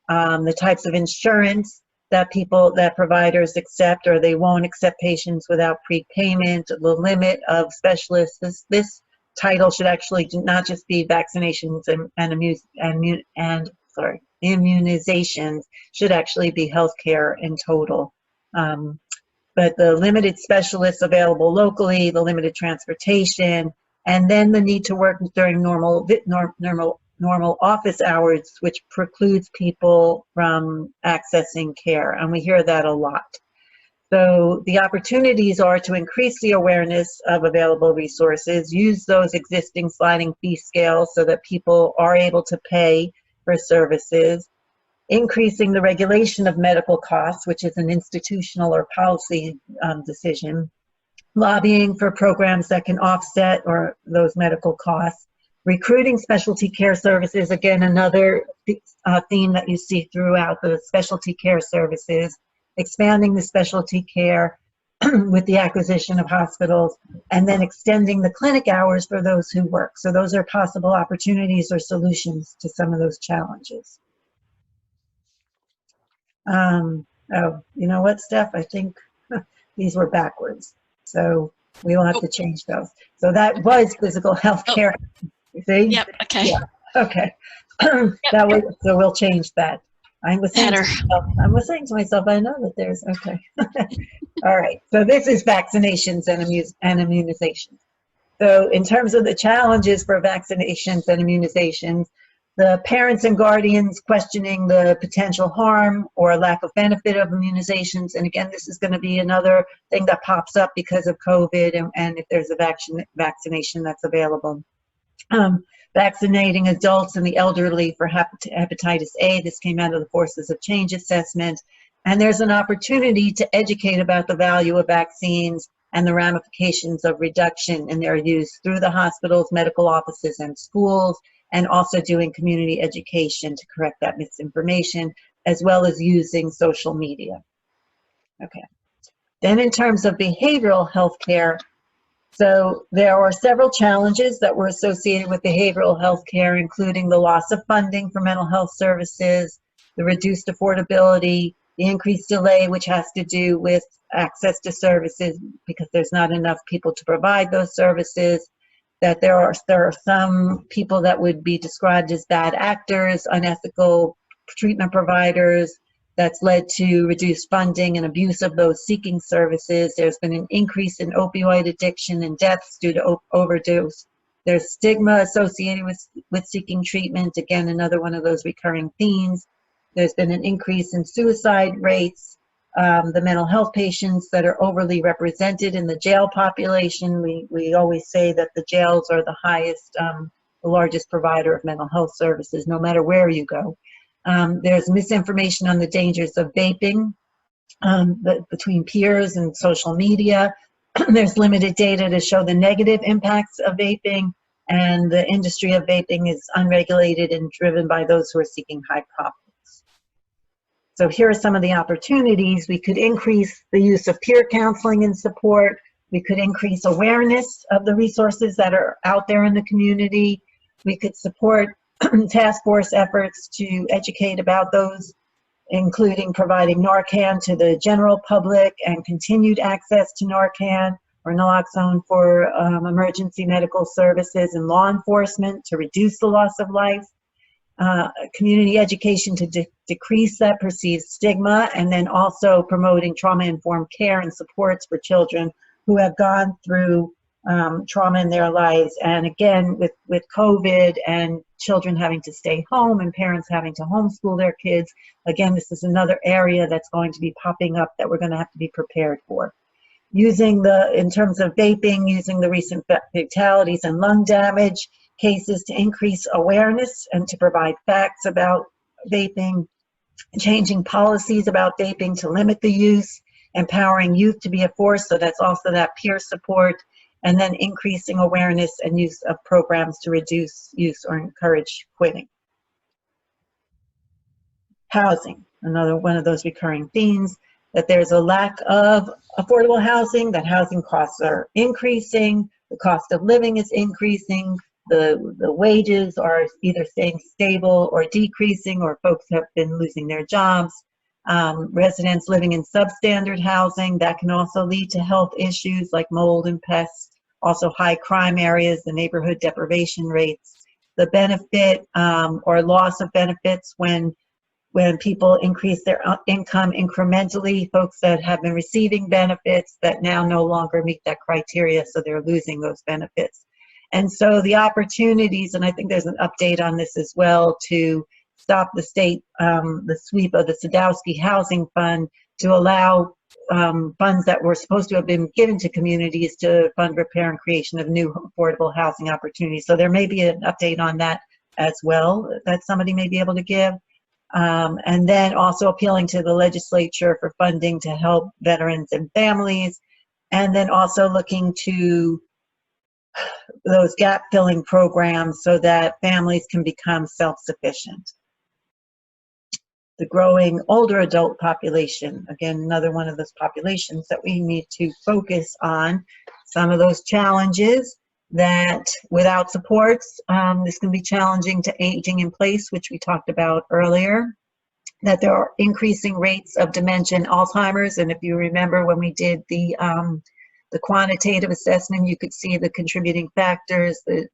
The types of insurance that providers accept, or they won't accept patients without prepayment, the limit of specialists. This title should actually not just be vaccinations and immunizations, should actually be healthcare in total. But the limited specialists available locally, the limited transportation, and then the need to work during normal office hours, which precludes people from accessing care, and we hear that a lot. So the opportunities are to increase the awareness of available resources, use those existing sliding fee scales so that people are able to pay for services, increasing the regulation of medical costs, which is an institutional or policy decision, lobbying for programs that can offset those medical costs, recruiting specialty care services, again, another theme that you see throughout the specialty care services, expanding the specialty care with the acquisition of hospitals, and then extending the clinic hours for those who work. So those are possible opportunities or solutions to some of those challenges. Oh, you know what, Steph? I think these were backwards. So we will have to change those. So that was physical health care. See? Yep, okay. Yeah, okay. That was, so we'll change that. I was saying to myself, I know that there's, okay. All right, so this is vaccinations and immunizations. So in terms of the challenges for vaccinations and immunizations, the parents and guardians questioning the potential harm or lack of benefit of immunizations. And again, this is going to be another thing that pops up because of COVID and if there's a vaccination that's available. Vaccinating adults and the elderly for hepatitis A. This came out of the Forces of Change assessment. And there's an opportunity to educate about the value of vaccines and the ramifications of reduction in their use through the hospitals, medical offices, and schools, and also doing community education to correct that misinformation, as well as using social media. Okay. Then in terms of behavioral health care, so there are several challenges that were associated with behavioral health care, including the loss of funding for mental health services, the reduced affordability, the increased delay, which has to do with access to services because there's not enough people to provide those services, that there are some people that would be described as bad actors, unethical treatment providers, That's led to reduced funding and abuse of those seeking services. There's been an increase in opioid addiction and deaths due to overdose. There's stigma associated with seeking treatment. Again, another one of those recurring themes. There's been an increase in suicide rates. The mental health patients that are overly represented in the jail population. We always say that the jails are the highest, the largest provider of mental health services, no matter where you go. There's misinformation on the dangers of vaping between peers and social media. There's limited data to show the negative impacts of vaping, and the industry of vaping is unregulated and driven by those who are seeking high profits. So here are some of the opportunities. We could increase the use of peer counseling and support. We could increase awareness of the resources that are out there in the community. We could support task force efforts to educate about those, including providing Narcan to the general public and continued access to Narcan or naloxone for emergency medical services and law enforcement to reduce the loss of life. Community education to decrease that perceived stigma, and then also promoting trauma-informed care and supports for children who have gone through trauma in their lives. And again, with COVID and children having to stay home and parents having to homeschool their kids, again, this is another area that's going to be popping up that we're going to have to be prepared for. In terms of vaping, using the recent fatalities and lung damage cases to increase awareness and to provide facts about vaping, changing policies about vaping to limit the use, empowering youth to be a force, so that's also that peer support, and then increasing awareness and use of programs to reduce use or encourage quitting. Housing, another one of those recurring themes, that there's a lack of affordable housing, that housing costs are increasing, the cost of living is increasing, the wages are either staying stable or decreasing, or folks have been losing their jobs. Residents living in substandard housing, that can also lead to health issues like mold and pests. Also high crime areas, the neighborhood deprivation rates, the benefit or loss of benefits when people increase their income incrementally, folks that have been receiving benefits that now no longer meet that criteria, so they're losing those benefits. And so the opportunities, and I think there's an update on this as well, to stop the state, the sweep of the Sadowski Housing Fund to allow funds that were supposed to have been given to communities to fund repair and creation of new affordable housing opportunities. So there may be an update on that as well that somebody may be able to give. And then also appealing to the legislature for funding to help veterans and families. And then also looking to those gap filling programs so that families can become self-sufficient. The growing older adult population, again, another one of those populations that we need to focus on. Some of those challenges that without supports, this can be challenging to aging in place, which we talked about earlier, that there are increasing rates of dementia and Alzheimer's. And if you remember when we did the quantitative assessment, you could see the contributing factors, the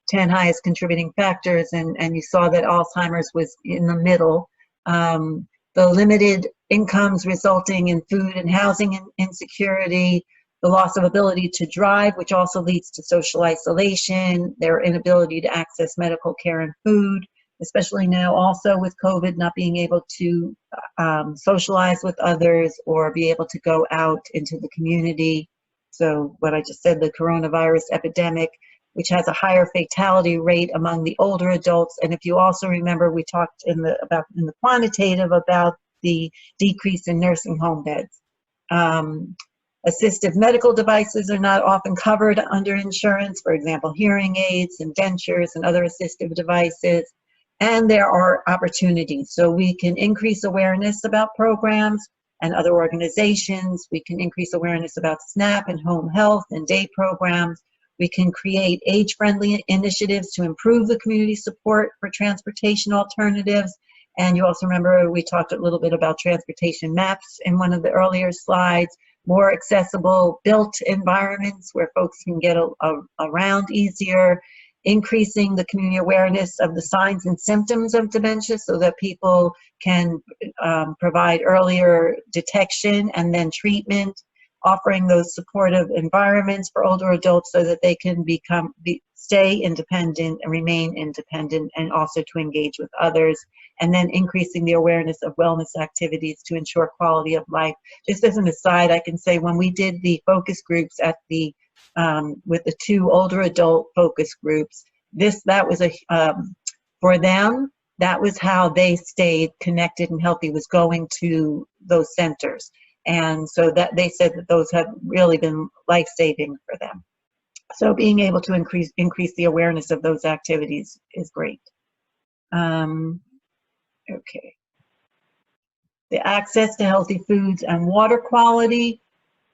10 highest contributing factors, and you saw that Alzheimer's was in the middle. The limited incomes resulting in food and housing insecurity, the loss of ability to drive, which also leads to social isolation, their inability to access medical care and food, especially now also with COVID, not being able to socialize with others or be able to go out into the community. So what I just said, the coronavirus epidemic, which has a higher fatality rate among the older adults. And if you also remember, we talked in the quantitative about the decrease in nursing home beds. Assistive medical devices are not often covered under insurance, for example, hearing aids and dentures and other assistive devices. And there are opportunities. So we can increase awareness about programs and other organizations. We can increase awareness about SNAP and home health and day programs. We can create age-friendly initiatives to improve the community support for transportation alternatives. And you also remember we talked a little bit about transportation maps in one of the earlier slides, more accessible built environments where folks can get around easier, increasing the community awareness of the signs and symptoms of dementia so that people can provide earlier detection and then treatment, offering those supportive environments for older adults so that they can stay independent and remain independent, and also to engage with others, and then increasing the awareness of wellness activities to ensure quality of life. Just as an aside, I can say when we did the focus groups at the with the 2 older adult focus groups, that was for them, that was how they stayed connected and healthy, was going to those centers. And so that they said that those have really been life-saving for them. So being able to increase the awareness of those activities is great. Okay. The access to healthy foods and water quality.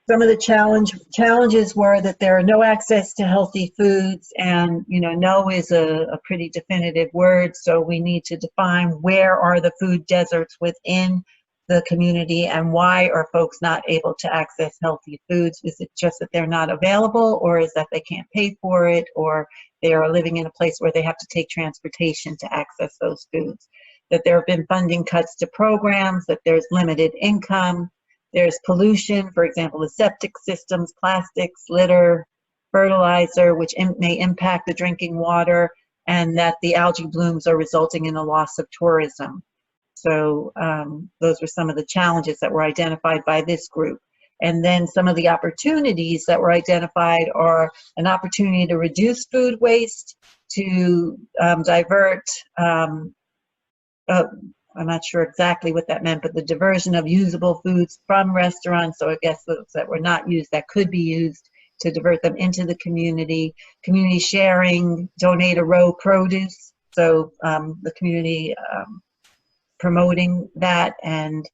Some of the challenges were that there are no access to healthy foods, and no is a pretty definitive word, so we need to define where are the food deserts within the community and why are folks not able to access healthy foods. Is it just that they're not available, or is that they can't pay for it, or they are living in a place where they have to take transportation to access those foods? That there have been funding cuts to programs, that there's limited income, there's pollution, for example, the septic systems, plastics, litter, fertilizer, which may impact the drinking water, and that the algae blooms are resulting in a loss of tourism. So those were some of the challenges that were identified by this group. And then some of the opportunities that were identified are an opportunity to reduce food waste, to divert, I'm not sure exactly what that meant, but the diversion of usable foods from restaurants, so I guess those that were not used that could be used, to divert them into the community. Community sharing, donate a row produce, so the community promoting that and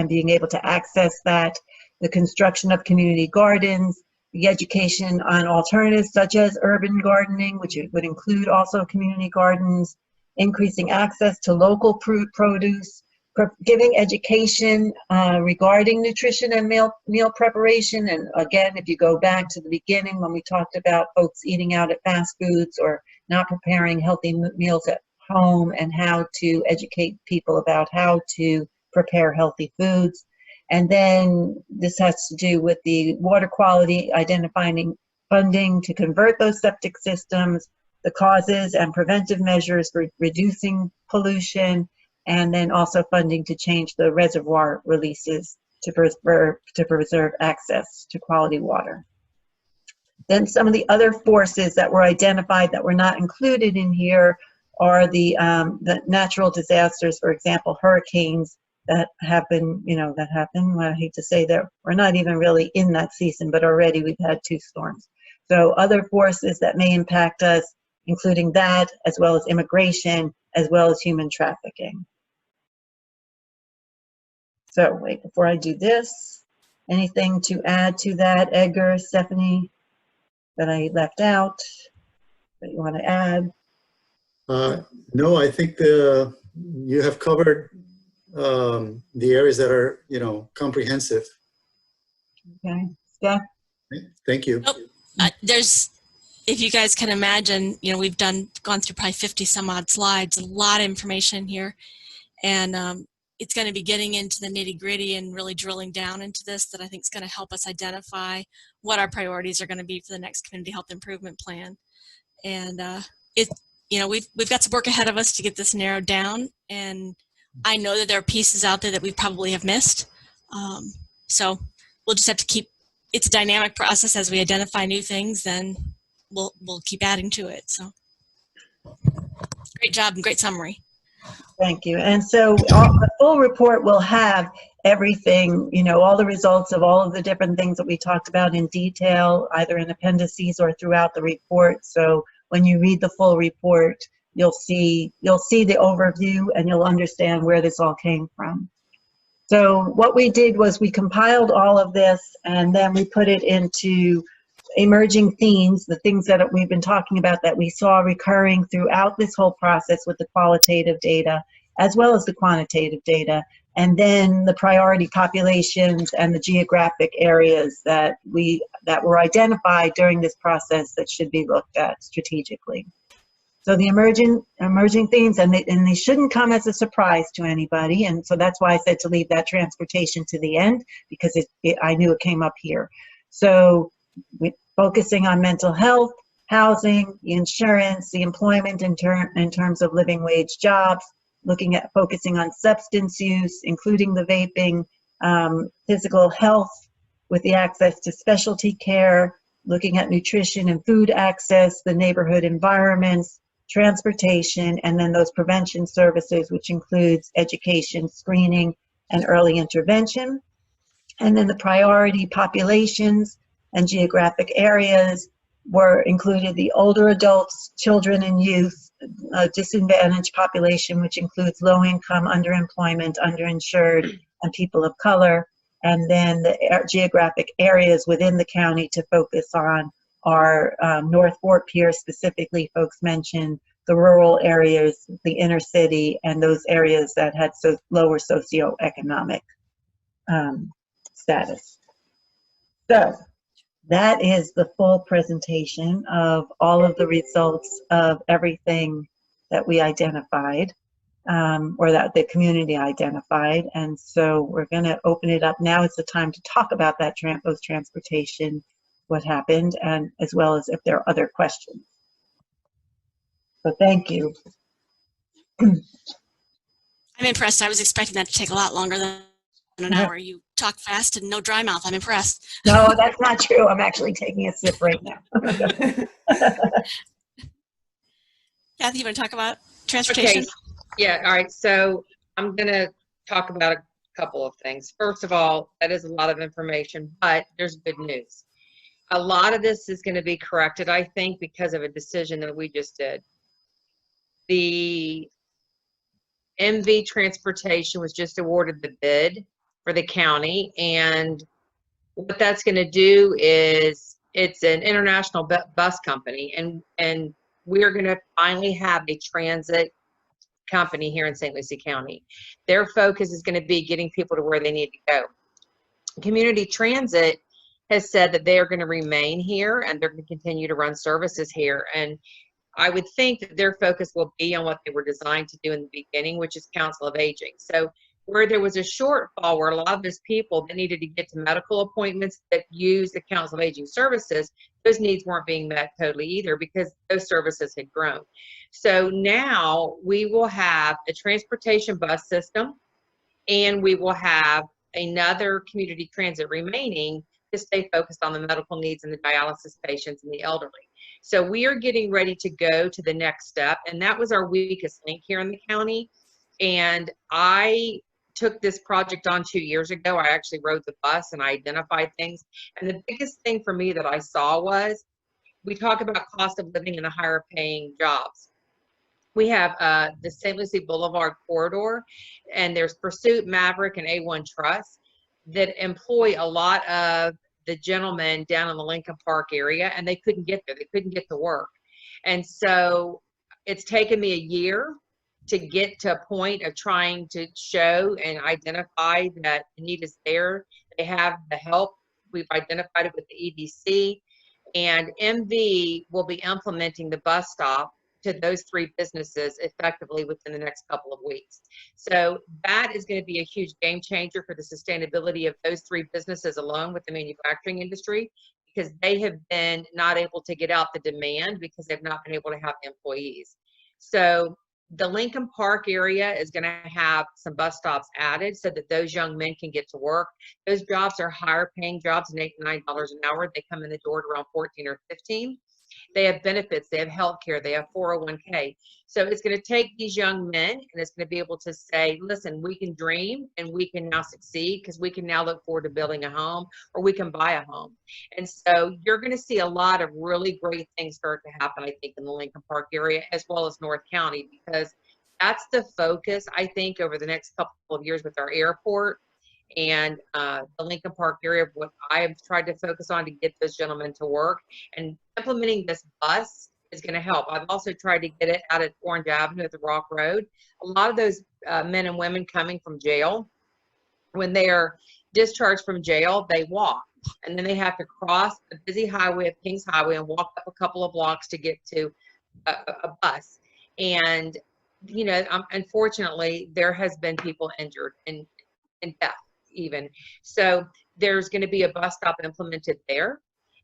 being able to access that. The construction of community gardens, the education on alternatives such as urban gardening, which would include also community gardens, increasing access to local produce, giving education regarding nutrition and meal preparation. And again, if you go back to the beginning when we talked about folks eating out at fast foods or not preparing healthy meals at home, and how to educate people about how to prepare healthy foods. And then this has to do with the water quality, identifying funding to convert those septic systems, the causes and preventive measures for reducing pollution, and then also funding to change the reservoir releases to preserve access to quality water. Then some of the other forces that were identified that were not included in here are the natural disasters, for example, hurricanes that happen, that happen. Well, I hate to say that we're not even really in that season, but already we've had 2 storms. So other forces that may impact us, including that, as well as immigration, as well as human trafficking. So wait, before I do this, anything to add to that, Edgar, Stephanie, that I left out that you want to add? No, I think you have covered the areas that are, comprehensive. Okay, Steph? Thank you. If you guys can imagine, we've gone through probably 50 some odd slides, a lot of information here, and it's going to be getting into the nitty gritty and really drilling down into this that I think is going to help us identify what our priorities are going to be for the next community health improvement plan. And we've got some work ahead of us to get this narrowed down, and I know that there are pieces out there that we probably have missed. So we'll just have to keep, it's a dynamic process. As we identify new things, then we'll keep adding to it. So great job and great summary. Thank you. And so the full report will have everything, all the results of all of the different things that we talked about in detail, either in appendices or throughout the report. So when you read the full report, you'll see the overview and you'll understand where this all came from. So what we did was we compiled all of this, and then we put it into emerging themes, the things that we've been talking about that we saw recurring throughout this whole process with the qualitative data as well as the quantitative data. and then the priority populations and the geographic areas that were identified during this process that should be looked at strategically. So the emerging themes, and they shouldn't come as a surprise to anybody, and so that's why I said to leave that transportation to the end, because I knew it came up here. So focusing on mental health, housing, the insurance, the employment in terms of living wage jobs, focusing on substance use, including the vaping, physical health with the access to specialty care, looking at nutrition and food access, the neighborhood environments, transportation, and then those prevention services, which includes education, screening, and early intervention. And then the priority populations and geographic areas were included the older adults, children and youth, disadvantaged population, which includes low income, underemployment, underinsured, and people of color. And then the geographic areas within the county to focus on are North Fort Pierce specifically, folks mentioned, the rural areas, the inner city, and those areas that had lower socioeconomic status. So that is the full presentation of all of the results of everything that we identified, or that the community identified. And so we're going to open it up now. It's the time to talk about that those transportation, what happened, and as well as if there are other questions. So thank you. I'm impressed. I was expecting that to take a lot longer than an hour. You talk fast and no dry mouth. I'm impressed. No, that's not true. I'm actually taking a sip right now. Kathy, you want to talk about transportation? Okay. Yeah, all right. So I'm going to talk about a couple of things. First of all, that is a lot of information, but there's good news. A lot of this is going to be corrected, I think, because of a decision that we just did. The MV Transportation was just awarded the bid for the county, and what that's going to do is it's an international bus company, and we're going to finally have a transit company here in St. Lucie County. Their focus is going to be getting people to where they need to go. Community Transit has said that they are going to remain here and they're going to continue to run services here, and I would think that their focus will be on what they were designed to do in the beginning, which is Council of Aging. So where there was a shortfall where a lot of those people that needed to get to medical appointments that use the Council of Aging services, those needs weren't being met totally either because those services had grown. So now we will have a transportation bus system, and we will have another community transit remaining to stay focused on the medical needs and the dialysis patients and the elderly. So we are getting ready to go to the next step, and that was our weakest link here in the county. And I took this project on 2 years ago. I actually rode the bus and I identified things. And the biggest thing for me that I saw was, we talk about cost of living and the higher paying jobs. We have the St. Lucie Boulevard corridor, and there's Pursuit, Maverick, and A1 Trust that employ a lot of the gentlemen down in the Lincoln Park area, and they couldn't get there. They couldn't get to work. And so it's taken me a year to get to a point of trying to show and identify that the need is there. They have the help. We've identified it with the EDC, and MV will be implementing the bus stop to those 3 businesses effectively within the next couple of weeks. So that is going to be a huge game changer for the sustainability of those 3 businesses alone with the manufacturing industry, because they have been not able to get out the demand because they've not been able to have employees. So the Lincoln Park area is going to have some bus stops added so that those young men can get to work. Those jobs are higher paying jobs, $8 to $9 an hour. They come in the door at around 14 or 15. They have benefits, they have health care, they have 401k. So it's going to take these young men, and it's going to be able to say, listen, we can dream and we can now succeed because we can now look forward to building a home, or we can buy a home. And so you're going to see a lot of really great things start to happen, I think, in the Lincoln Park area as well as North County, because that's the focus, I think, over the next couple of years with our airport and the Lincoln Park area of what I have tried to focus on to get those gentlemen to work. And implementing this bus is going to help. I've also tried to get it out at Orange Avenue at the Rock Road. A lot of those men and women coming from jail when they're discharged from jail, they walk. And then they have to cross a busy highway of Kings Highway and walk up a couple of blocks to get to a bus. And, you know, unfortunately, there has been people injured and death even. So there's going to be a bus stop implemented there.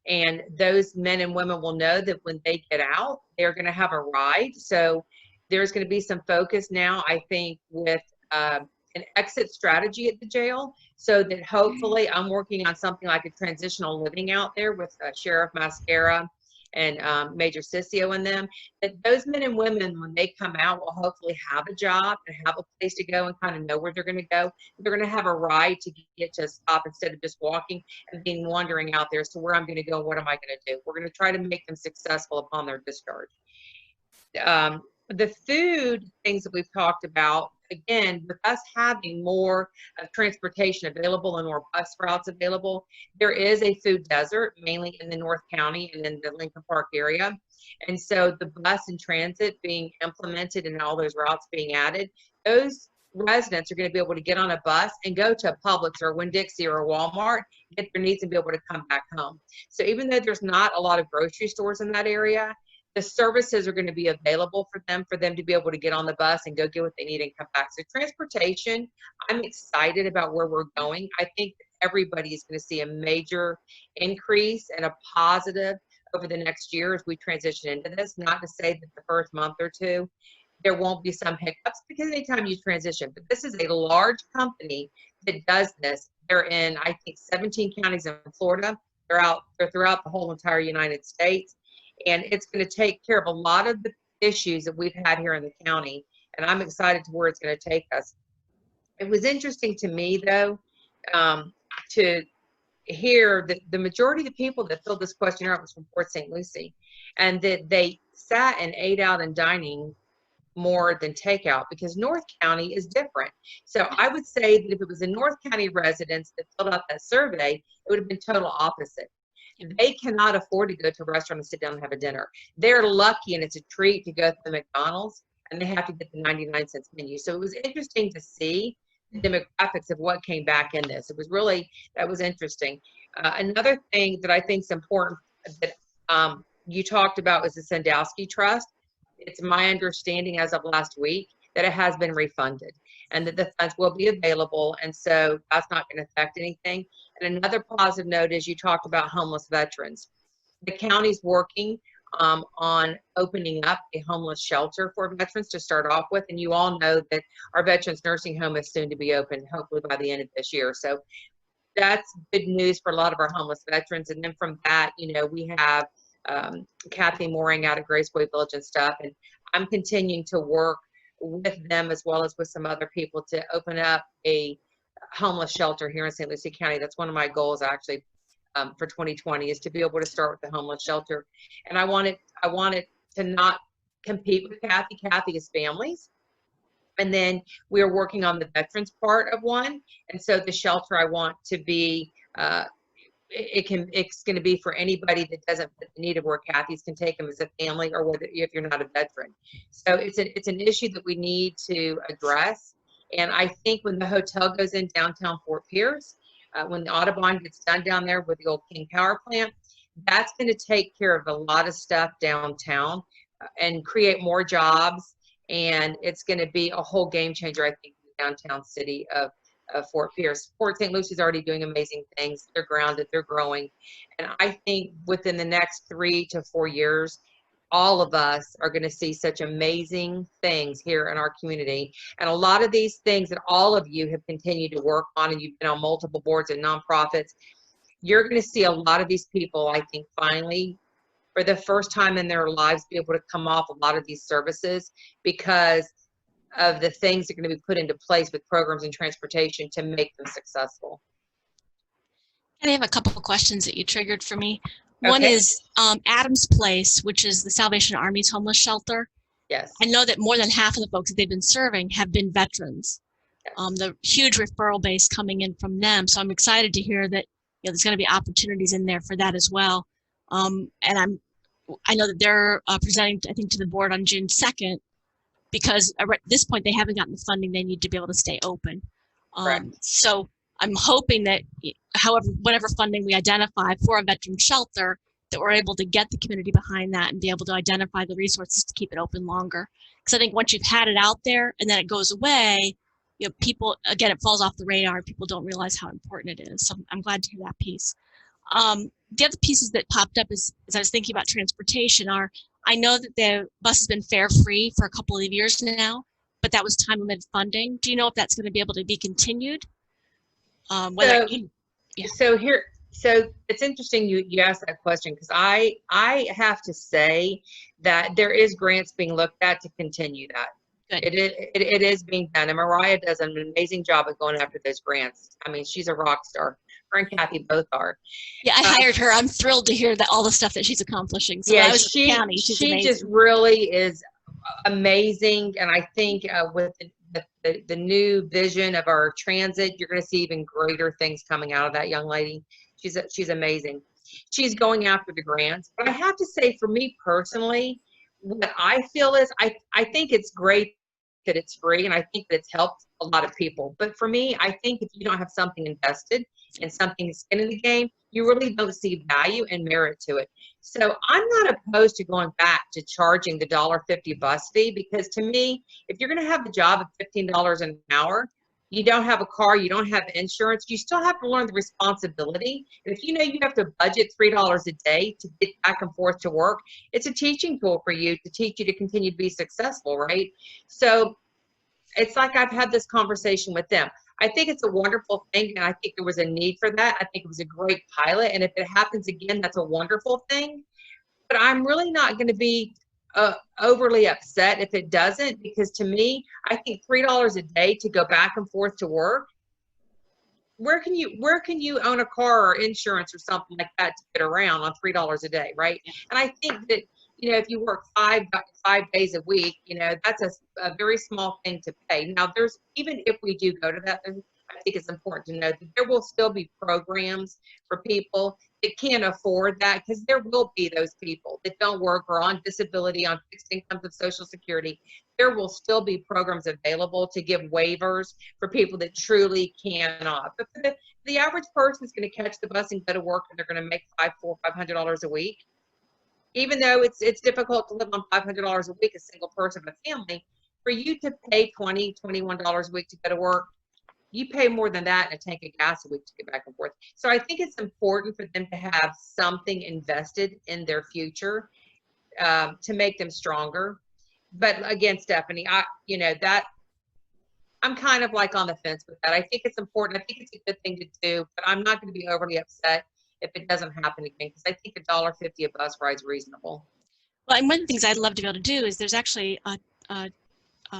And those men and women will know that when they get out, they're going to have a ride. So there's going to be some focus now, I think, with an exit strategy at the jail, so that hopefully I'm working on something like a transitional living out there with Sheriff Mascara and Major Sissio and them, that those men and women, when they come out, will hopefully have a job and have a place to go and kind of know where they're going to go. They're going to have a ride to get to a stop instead of just walking and being wandering out there as to where I'm going to go, what am I going to do. We're going to try to make them successful upon their discharge. The food things that we've talked about, again, with us having more transportation available and more bus routes available, there is a food desert, mainly in the North County and in the Lincoln Park area. And so the bus and transit being implemented and all those routes being added, those residents are going to be able to get on a bus and go to a Publix or a Winn-Dixie or a Walmart, get their needs and be able to come back home. So even though there's not a lot of grocery stores in that area, the services are going to be available for them to be able to get on the bus and go get what they need and come back. So transportation, I'm excited about where we're going. I think everybody is going to see a major increase and a positive over the next year as we transition into this. Not to say that the first month or two there won't be some hiccups, because anytime you transition, but this is a large company that does this. They're in, I think, 17 counties in Florida. They're throughout the whole entire United States. And it's going to take care of a lot of the issues that we've had here in the county. And I'm excited to where it's going to take us. It was interesting to me, though, to hear that the majority of the people that filled this questionnaire out was from Port St. Lucie, and that they sat and ate out and dining more than takeout, because North County is different. So I would say that if it was a North County residents that filled out that survey, it would have been total opposite. They cannot afford to go to a restaurant and sit down and have a dinner. They're lucky, and it's a treat to go to the McDonald's, and they have to get the 99-cent menu. So it was interesting to see the demographics of what came back in this. It was really, that was interesting. Another thing that I think is important that you talked about was the Sandowski Trust. It's my understanding as of last week that it has been refunded and that the funds will be available. And so that's not going to affect anything. And another positive note is you talked about homeless veterans. The county's working on opening up a homeless shelter for veterans to start off with. And you all know that our Veterans Nursing Home is soon to be open, hopefully by the end of this year. So that's good news for a lot of our homeless veterans. And then from that, you know, we have Kathy Mooring out of Graceway Village and stuff. And I'm continuing to work with them as well as with some other people to open up a homeless shelter here in St. Lucie County. That's one of my goals actually for 2020, is to be able to start with the homeless shelter. And I want it to not compete with Kathy. Kathy is families. And then we're working on the veterans part of one. And so the shelter I want to be, it's going to be for anybody that doesn't fit the need of where Kathy's can take them as a family, or whether if you're not a veteran. So it's an issue that we need to address. And I think when the hotel goes in downtown Fort Pierce, when the Audubon gets done down there with the old King Power Plant, that's going to take care of a lot of stuff downtown and create more jobs. And it's going to be a whole game changer, I think, in the downtown city of Fort Pierce. Port St. Lucie's already doing amazing things. They're grounded, they're growing. And I think within the next 3 to 4 years, all of us are going to see such amazing things here in our community. And a lot of these things that all of you have continued to work on, and you've been on multiple boards and nonprofits, you're going to see a lot of these people, I think, finally, for the first time in their lives, be able to come off a lot of these services because of the things that are going to be put into place with programs and transportation to make them successful. I have a couple of questions that you triggered for me. One is Adams Place, which is the Salvation Army's homeless shelter. Yes. I know that more than half of the folks that they've been serving have been veterans. Yes. The huge referral base coming in from them. So I'm excited to hear that there's going to be opportunities in there for that as well. And I know that they're presenting, I think, to the board on June 2nd, because at this point they haven't gotten the funding they need to be able to stay open. So I'm hoping that, however, whatever funding we identify for a veteran shelter, that we're able to get the community behind that and be able to identify the resources to keep it open longer. Because I think once you've had it out there and then it goes away, people, again, it falls off the radar. People don't realize how important it is. So I'm glad to hear that piece. The other pieces that popped up as I was thinking about transportation are, I know that the bus has been fare free for a couple of years now, but that was time limited funding. Do you know if that's going to be able to be continued? So it's interesting you asked that question, because I have to say that there is grants being looked at to continue that. Good. It is being done, and Mariah does an amazing job of going after those grants. I mean, she's a rock star. Her and Kathy both are. Yeah, I hired her. I'm thrilled to hear that all the stuff that she's accomplishing. So Yeah, when I was at the county, she's she amazing. just really is amazing, and I think with the new vision of our transit, you're going to see even greater things coming out of that young lady. She's amazing. She's going after the grants. But I have to say, for me personally, what I feel is I think it's great that it's free, and I think that it's helped a lot of people. But for me, I think if you don't have something invested and something skin in the game, you really don't see value and merit to it. So I'm not opposed to going back to charging the $1.50 bus fee, because to me, if you're going to have a job at $15 an hour, you don't have a car, you don't have insurance, you still have to learn the responsibility. And if you know you have to budget $3 a day to get back and forth to work, it's a teaching tool for you to teach you to continue to be successful, right? So it's like I've had this conversation with them. I think it's a wonderful thing, and I think there was a need for that. I think it was a great pilot, and if it happens again, that's a wonderful thing. But I'm really not going to be overly upset if it doesn't, because to me, I think $3 a day to go back and forth to work. Where can you own a car or insurance or something like that to get around on $3 a day, right? And I think that, if you work five days a week, that's a very small thing to pay. Now, even if we do go to that, I think it's important to know that there will still be programs for people that can't afford that, because there will be those people that don't work or on disability, on fixed incomes of Social Security. There will still be programs available to give waivers for people that truly cannot. But for the average person is going to catch the bus and go to work, and they're going to make $500 a week. Even though it's difficult to live on $500 a week, a single person, a family, for you to pay $20, $21 a week to go to work, you pay more than that in a tank of gas a week to get back and forth. So I think it's important for them to have something invested in their future to make them stronger. But again, Stephanie, I'm kind of like on the fence with that. I think it's important. I think it's a good thing to do, but I'm not going to be overly upset if it doesn't happen again, because I think $1.50 a bus ride is reasonable. Well, and one of the things I'd love to be able to do is there's actually a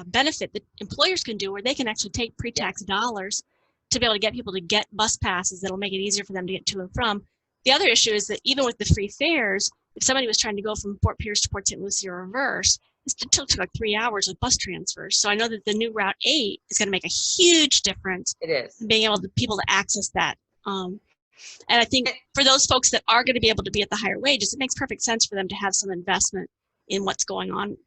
benefit that employers can do where they can actually take pre-tax dollars to be able to get people to get bus passes that'll make it easier for them to get to and from. The other issue is that even with the free fares, if somebody was trying to go from Fort Pierce to Port St. Lucie or reverse, it still took like 3 hours with bus transfers. So I know that the new Route 8 is going to make a huge difference. It is. In being able to people to access that. And I think for those folks that are going to be able to be at the higher wages, it makes perfect sense for them to have some investment in what's going on.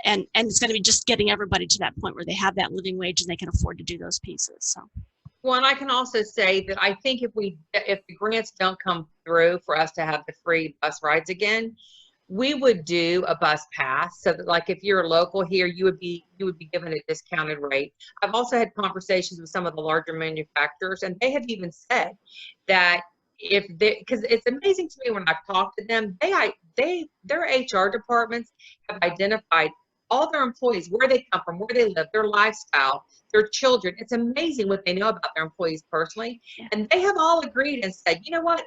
And it's going to be just getting everybody to that point where they have that living wage and they can afford to do those pieces. So. Well, and I can also say that I think if the grants don't come through for us to have the free bus rides again, we would do a bus pass, so that, like, if you're local here, you would be given a discounted rate. I've also had conversations with some of the larger manufacturers, and they have even said that because it's amazing to me when I've talked to them, their HR departments have identified all their employees, where they come from, where they live, their lifestyle, their children. It's amazing what they know about their employees personally. Yeah. And they have all agreed and said, you know what?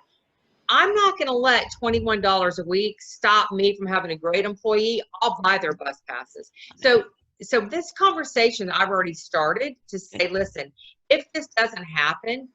I'm not going to let $21 a week stop me from having a great employee. I'll buy their bus passes. So this conversation I've already started to say, listen, if this doesn't happen,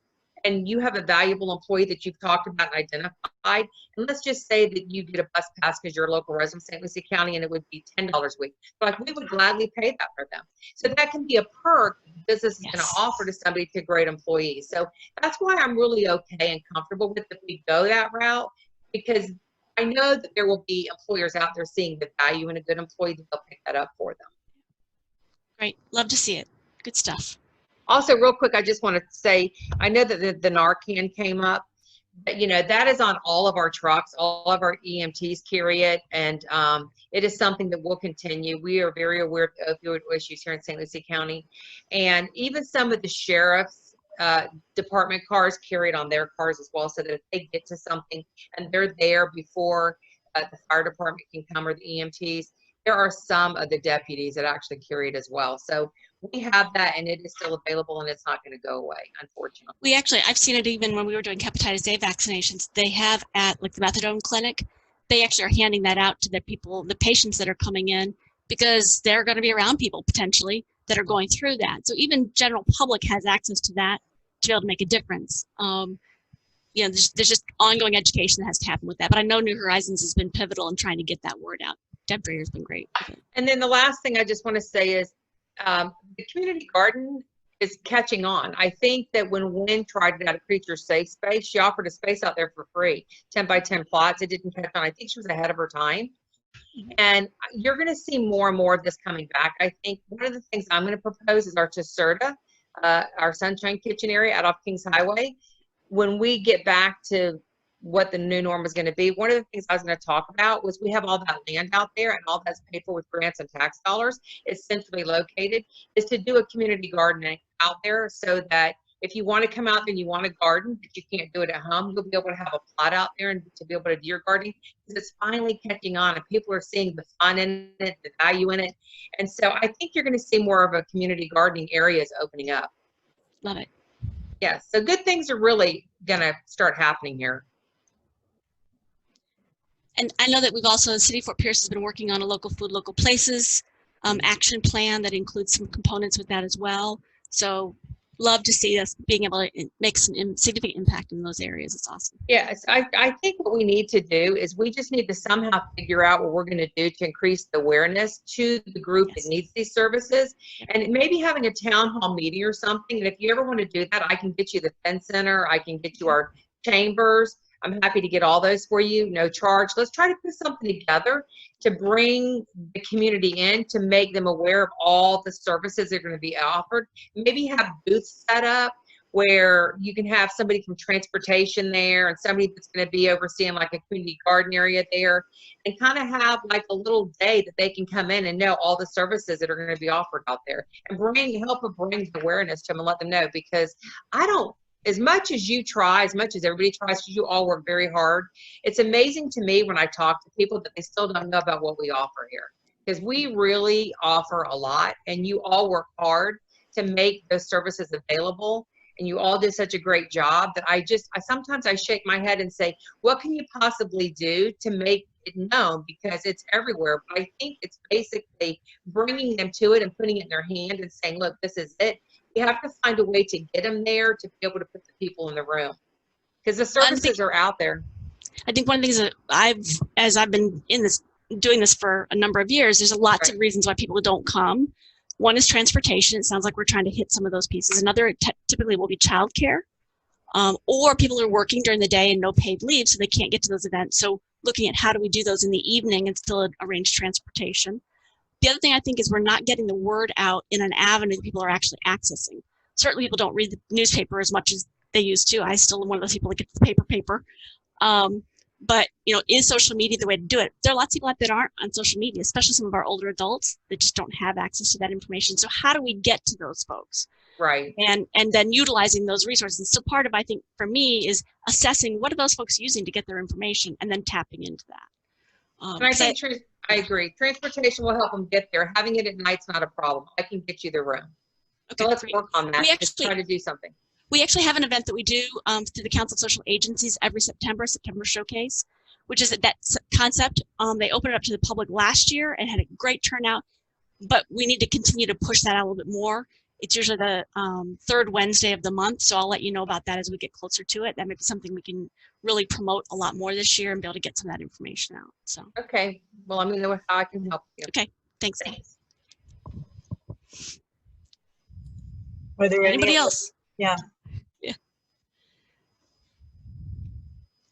and you have a valuable employee that you've talked about and identified, and let's just say that you get a bus pass because you're a local resident of St. Lucie County, and it would be $10 a week. But we would gladly pay that for them. So that can be a perk the business is going to offer to somebody, to great employees. So that's why I'm really okay and comfortable with if we go that route, because I know that there will be employers out there seeing the value in a good employee that they'll pick that up for them. Great. Love to see it. Good stuff. Also, real quick, I just want to say, I know that the Narcan came up. But, you know, that is on all of our trucks. All of our EMTs carry it, and it is something that will continue. We are very aware of opioid issues here in St. Lucie County, and even some of the sheriff's department cars carry it on their cars as well, so that if they get to something and they're there before the fire department can come, or the EMTs, there are some of the deputies that actually carry it as well. So we have that, and it is still available, and it's not going to go away, unfortunately. We actually, I've seen it even when we were doing hepatitis A vaccinations. They have at like the methadone clinic, they actually are handing that out to the people, the patients that are coming in, because they're going to be around people potentially that are going through that. So even general public has access to that to be able to make a difference. You know, there's just ongoing education that has to happen with that. But I know New Horizons has been pivotal in trying to get that word out. Deb Dreher's been great with it. And then the last thing I just want to say is the community garden is catching on. I think that when Wynn tried it out at Creature Safe Space, she offered a space out there for free, 10 by 10 plots. It didn't catch on. I think she was ahead of her time. And you're going to see more and more of this coming back. I think one of the things I'm going to propose is our Teserta, our Sunshine Kitchen area out off Kings Highway. When we get back to what the new norm is going to be, one of the things I was going to talk about was we have all that land out there, and all that's paid for with grants and tax dollars. It's centrally located, is to do a community gardening out there, so that if you want to come out there and you want to garden, but you can't do it at home, you'll be able to have a plot out there and to be able to do your gardening, because it's finally catching on and people are seeing the fun in it, the value in it. And so I think you're going to see more of a community gardening areas opening up. Love it. Yeah, so good things are really going to start happening here. And I know that we've also, City of Fort Pierce has been working on a local food, local places action plan that includes some components with that as well. So love to see us being able to make some significant impact in those areas. It's awesome. Yes, I think what we need to do is we just need to somehow figure out what we're going to do to increase the awareness to the group that needs these services, and maybe having a town hall meeting or something. And if you ever want to do that, I can get you the Penn Center, I can get you our chambers. I'm happy to get all those for you, no charge. Let's try to put something together to bring the community in, to make them aware of all the services that are going to be offered. Maybe have booths set up where you can have somebody from transportation there, and somebody that's going to be overseeing like a community garden area there, and kind of have like a little day that they can come in and know all the services that are going to be offered out there, and help bring awareness to them and let them know. Because as much as you try, as much as everybody tries, because you all work very hard, it's amazing to me when I talk to people that they still don't know about what we offer here. Because we really offer a lot, and you all work hard to make those services available, and you all did such a great job that I sometimes I shake my head and say, what can you possibly do to make it known? Because it's everywhere. But I think it's basically bringing them to it and putting it in their hand and saying, look, this is it. You have to find a way to get them there to be able to put the people in the room, because the services are out there. I think one of the things that as I've been doing this for a number of years, there's lots of reasons why people don't come. One is transportation. It sounds like we're trying to hit some of those pieces. Another typically will be childcare, or people are working during the day and no paid leave, so they can't get to those events. So looking at how do we do those in the evening and still arrange transportation. The other thing I think is we're not getting the word out in an avenue that people are actually accessing. Certainly people don't read the newspaper as much as they used to. I still am one of those people that gets the paper. But, you know, is social media the way to do it? There are lots of people out there that aren't on social media, especially some of our older adults that just don't have access to that information. So how do we get to those folks? Right. And then utilizing those resources. And still part of, I think, for me, is assessing what are those folks using to get their information and then tapping into that. And I think I agree. Transportation will help them get there. Having it at night's not a problem. I can get you the room. Okay, so let's work on that. Let's try to do something. We actually have an event that we do through the Council of Social Agencies every September Showcase, which is that concept. They opened it up to the public last year and had a great turnout, but we need to continue to push that out a little bit more. It's usually the third Wednesday of the month, so I'll let you know about that as we get closer to it. That may be something we can really promote a lot more this year and be able to get some of that information out. So. Okay. Well, let me know how I can help you. Okay. Thanks. Are there Anybody else? Yeah.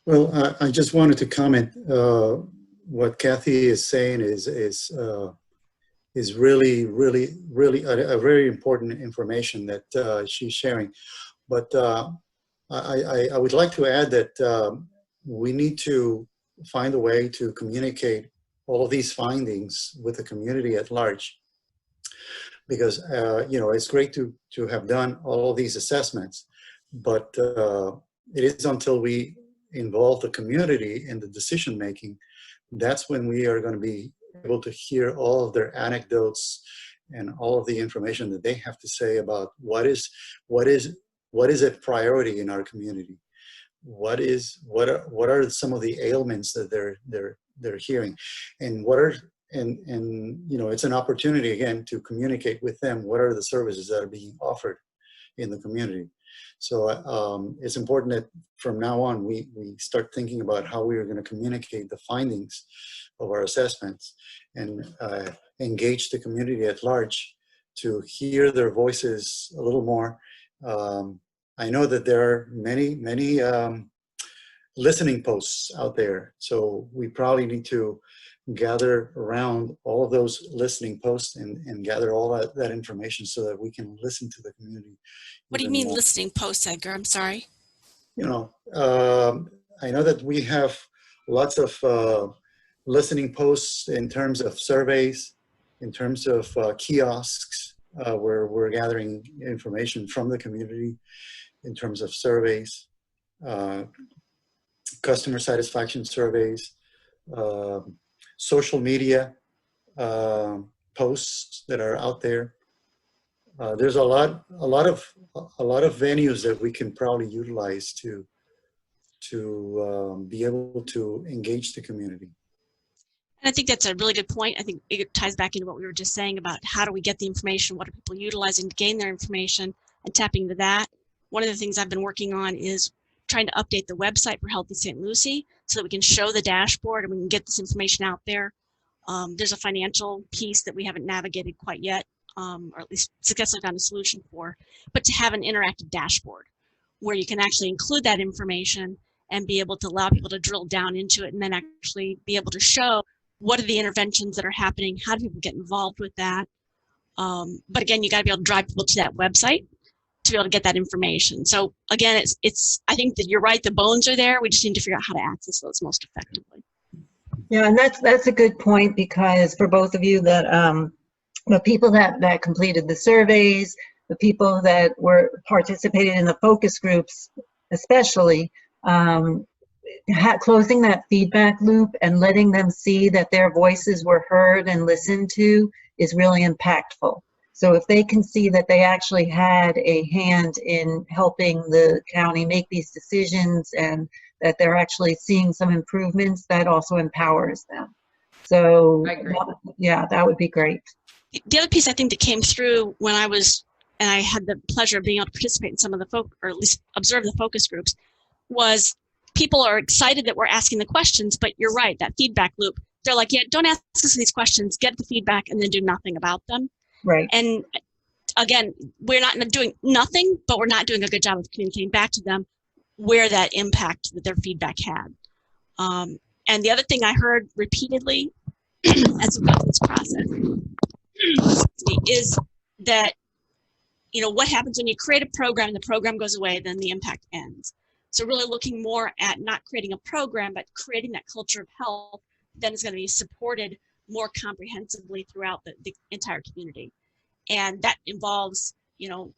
Well, I just wanted to comment. What Kathy is saying is is really, really a very important information that she's sharing. But I would like to add that we need to find a way to communicate all of these findings with the community at large, because you know, it's great to have done all of these assessments, but it is until we involve the community in the decision making, that's when we are going to be able to hear all of their anecdotes and all of the information that they have to say about what is a priority in our community. What are some of the ailments that they're hearing, and and you know, it's an opportunity again to communicate with them what are the services that are being offered in the community. So it's important that from now on we start thinking about how we are going to communicate the findings of our assessments and engage the community at large to hear their voices a little more. I know that there are many listening posts out there, so we probably need to gather around all of those listening posts and gather all that information so that we can listen to the community. What do you mean listening posts, Edgar? I'm sorry. You know, I know that we have lots of listening posts in terms of surveys, in terms of kiosks, where we're gathering information from the community, in terms of surveys, customer satisfaction surveys, social media posts that are out there. There's a lot of venues that we can probably utilize to be able to engage the community. And I think that's a really good point. I think it ties back into what we were just saying about how do we get the information, what are people utilizing to gain their information, and tapping into that. One of the things I've been working on is trying to update the website for Healthy St. Lucie so that we can show the dashboard and we can get this information out there. There's a financial piece that we haven't navigated quite yet, or at least successfully found a solution for, but to have an interactive dashboard where you can actually include that information and be able to allow people to drill down into it and then actually be able to show what are the interventions that are happening, how do people get involved with that. But again, you got to be able to drive people to that website to be able to get that information. So again, I think that you're right, the bones are there. We just need to figure out how to access those most effectively. Yeah, and that's a good point, because for both of you that the people that completed the surveys, the people that were participated in the focus groups, especially, closing that feedback loop and letting them see that their voices were heard and listened to is really impactful. So if they can see that they actually had a hand in helping the county make these decisions and that they're actually seeing some improvements, that also empowers them. So yeah, that would be great. The other piece I think that came through when I had the pleasure of being able to participate in some of the or at least observe the focus groups, was people are excited that we're asking the questions, but you're right, that feedback loop. They're like, yeah, don't ask us these questions, get the feedback, and then do nothing about them. Right. And again, we're not doing nothing, but we're not doing a good job of communicating back to them where that impact that their feedback had. And the other thing I heard repeatedly as we go through this process is that, you know, what happens when you create a program, the program goes away, then the impact ends. So really looking more at not creating a program, but creating that culture of health, then is going to be supported more comprehensively throughout the entire community. And that involves, you know,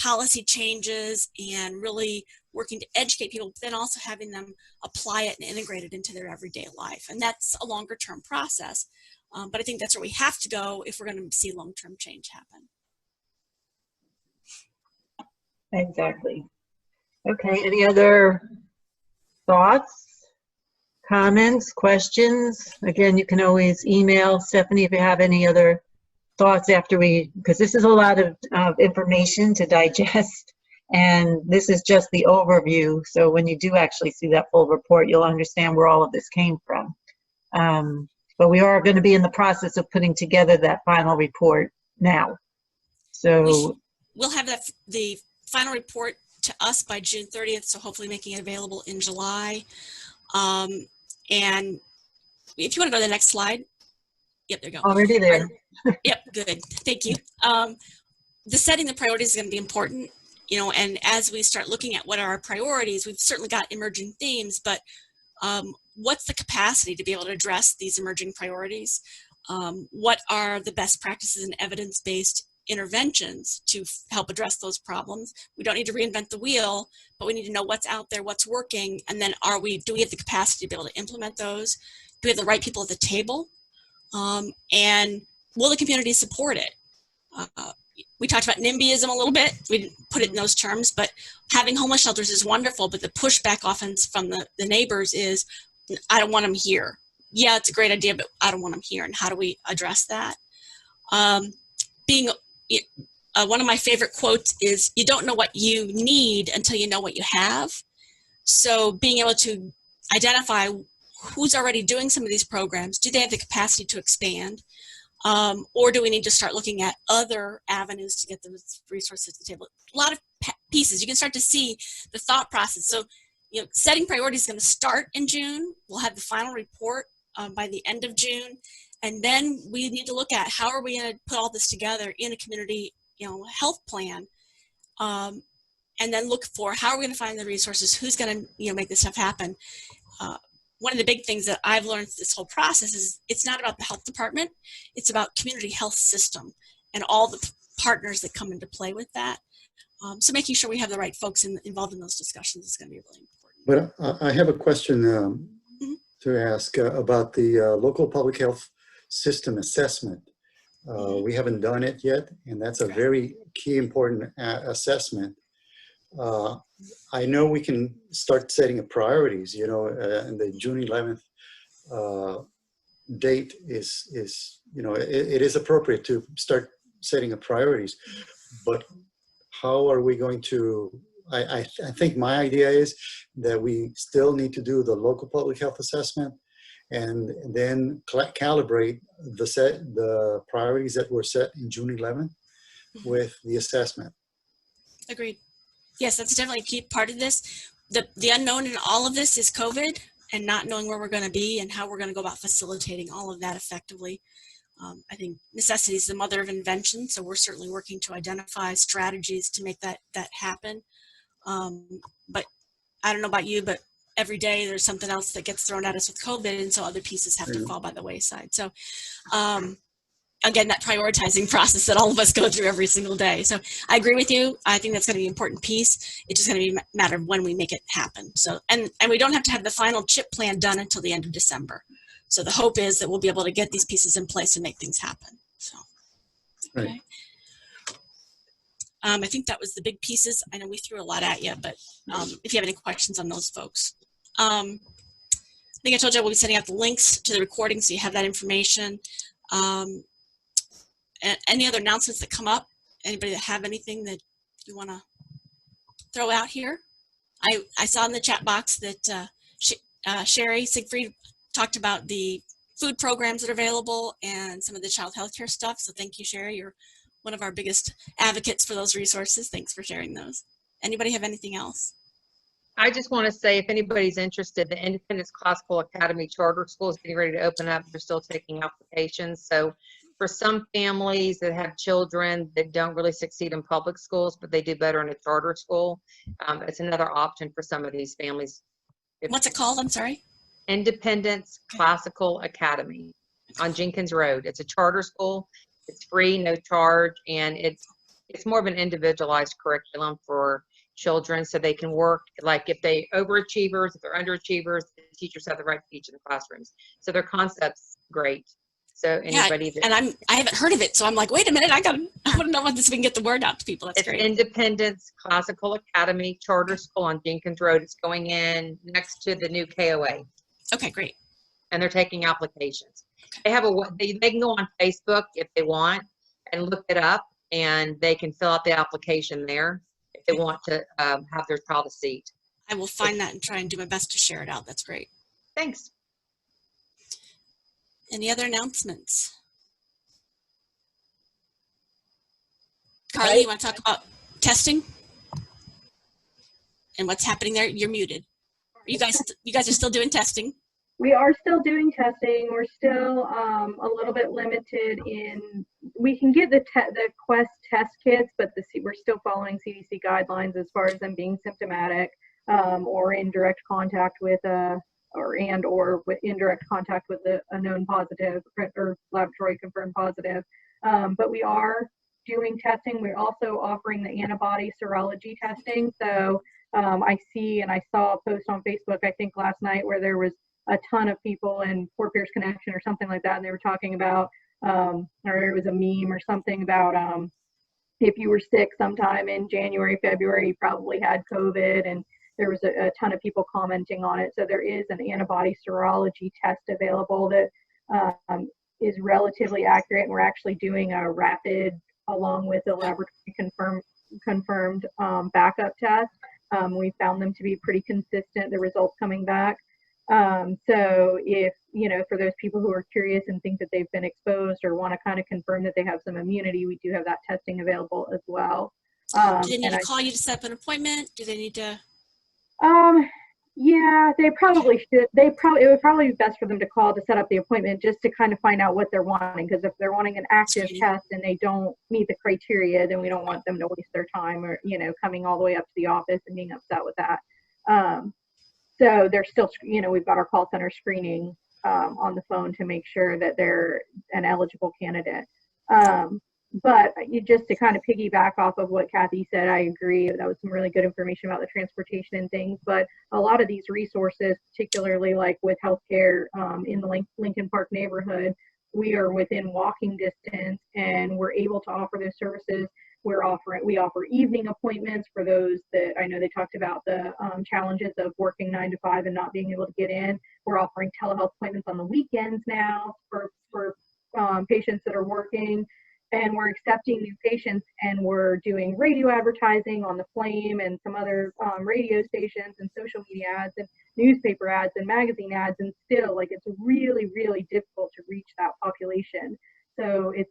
policy changes and really working to educate people, but then also having them apply it and integrate it into their everyday life. And that's a longer term process. But I think that's where we have to go if we're going to see long-term change happen. Exactly. Okay, any other thoughts, comments, questions? Again, you can always email Stephanie if you have any other thoughts after because this is a lot of information to digest, and this is just the overview. So when you do actually see that full report, you'll understand where all of this came from. But we are going to be in the process of putting together that final report now. So we'll have the final report to us by June 30th, so hopefully making it available in July. And if you want to go to the next slide. Yep, there you go. Already there. Yep, good. Thank you. The setting the priorities is going to be important, you know, and as we start looking at what are our priorities, we've certainly got emerging themes, but what's the capacity to be able to address these emerging priorities? What are the best practices and evidence-based interventions to help address those problems? We don't need to reinvent the wheel, but we need to know what's out there, what's working, and then do we have the capacity to be able to implement those? Do we have the right people at the table? And will the community support it? We talked about NIMBYism a little bit. We didn't put it in those terms, but having homeless shelters is wonderful, but the pushback often from the neighbors is, I don't want them here. Yeah, it's a great idea, but I don't want them here. And how do we address that? One of my favorite quotes is, you don't know what you need until you know what you have. So being able to identify who's already doing some of these programs, do they have the capacity to expand? Or do we need to start looking at other avenues to get those resources to the table? A lot of pieces. You can start to see the thought process. So, you know, setting priorities is going to start in June. We'll have the final report by the end of June. And then we need to look at how are we going to put all this together in a community, you know, health plan. And then look for how are we going to find the resources, who's going to, you know, make this stuff happen. One of the big things that I've learned through this whole process is it's not about the health department, it's about community health system and all the partners that come into play with that. So making sure we have the right folks involved in those discussions is going to be really important. But I have a question to ask about the local public health system assessment. We haven't done it yet, and that's a very key important assessment. I know we can start setting priorities, you know, and the June 11th date is, you know, it is appropriate to start setting up priorities, but how are we going to, I think my idea is that we still need to do the local public health assessment and then calibrate the priorities that were set in June 11th with the assessment. Agreed. Yes, that's definitely a key part of this. The unknown in all of this is COVID and not knowing where we're going to be and how we're going to go about facilitating all of that effectively. I think necessity is the mother of invention, so we're certainly working to identify strategies to make that happen. But I don't know about you, but every day there's something else that gets thrown at us with COVID, and so other pieces have to fall by the wayside. So again, that prioritizing process that all of us go through every single day. So I agree with you. I think that's going to be an important piece. It's just going to be a matter of when we make it happen. So, and we don't have to have the final CHIP plan done until the end of December. So the hope is that we'll be able to get these pieces in place and make things happen. So, okay. Right. I think that was the big pieces. I know we threw a lot at you, but if you have any questions on those folks. I think I told you we'll be sending out the links to the recording so you have that information. Any other announcements that come up? Anybody that have anything that you want to throw out here? I saw in the chat box that Sherry Siegfried talked about the food programs that are available and some of the child health care stuff. So thank you, Sherry. You're one of our biggest advocates for those resources. Thanks for sharing those. Anybody have anything else? I just want to say, if anybody's interested, the Independence Classical Academy Charter School is getting ready to open up. They're still taking applications. So for some families that have children that don't really succeed in public schools, but they do better in a charter school, it's another option for some of these families. What's it called? I'm sorry. Independence Classical Academy on Jenkins Road. It's a charter school. It's free, no charge, and it's more of an individualized curriculum for children, so they can work, like if they overachievers, if they're underachievers, the teachers have the right to teach in the classrooms. So their concept's great. So anybody and I haven't heard of it, so I'm like, wait a minute, I want to know about this so we can get the word out to people. That's great. Independence Classical Academy Charter School on Jenkins Road. It's going in next to the new KOA. Okay, great. And they're taking applications. They have they can go on Facebook if they want and look it up, and they can fill out the application there if they want to have their child a seat. I will find that and try and do my best to share it out. That's great. Thanks. Any other announcements? Carly, you want to talk about testing and what's happening there? You're muted. You guys are still doing testing? We are still doing testing. We're still a little bit limited in, we can get the Quest test kits, but we're still following CDC guidelines as far as them being symptomatic or in direct contact with or with indirect contact with a known positive or laboratory confirmed positive. But we are doing testing. We're also offering the antibody serology testing. So I saw a post on Facebook, I think last night, where there was a ton of people in Fort Pierce Connection or something like that, and they were talking about, or it was a meme or something about if you were sick sometime in January, February, you probably had COVID, and there was a ton of people commenting on it. So there is an antibody serology test available that is relatively accurate, and we're actually doing a rapid along with a laboratory confirmed backup test. We found them to be pretty consistent, the results coming back. So if, for those people who are curious and think that they've been exposed or want to kind of confirm that they have some immunity, we do have that testing available as well. Do they need to call you to set up an appointment? Do they need to? Yeah, they probably should. It would probably be best for them to call to set up the appointment just to kind of find out what they're wanting. Because if they're wanting an active test and they don't meet the criteria, then we don't want them to waste their time or, coming all the way up to the office and being upset with that. So they're still, we've got our call center screening on the phone to make sure that they're an eligible candidate. But just to kind of piggyback off of what Kathy said, I agree. That was some really good information about the transportation and things. But a lot of these resources, particularly like with healthcare in the Lincoln Park neighborhood, we are within walking distance and we're able to offer those services. We offer evening appointments for those that I know they talked about the challenges of working 9 to 5 and not being able to get in. We're offering telehealth appointments on the weekends now for patients that are working. And we're accepting new patients, and we're doing radio advertising on the Flame and some other radio stations and social media ads and newspaper ads and magazine ads. And still, it's really, really difficult to reach that population. So it's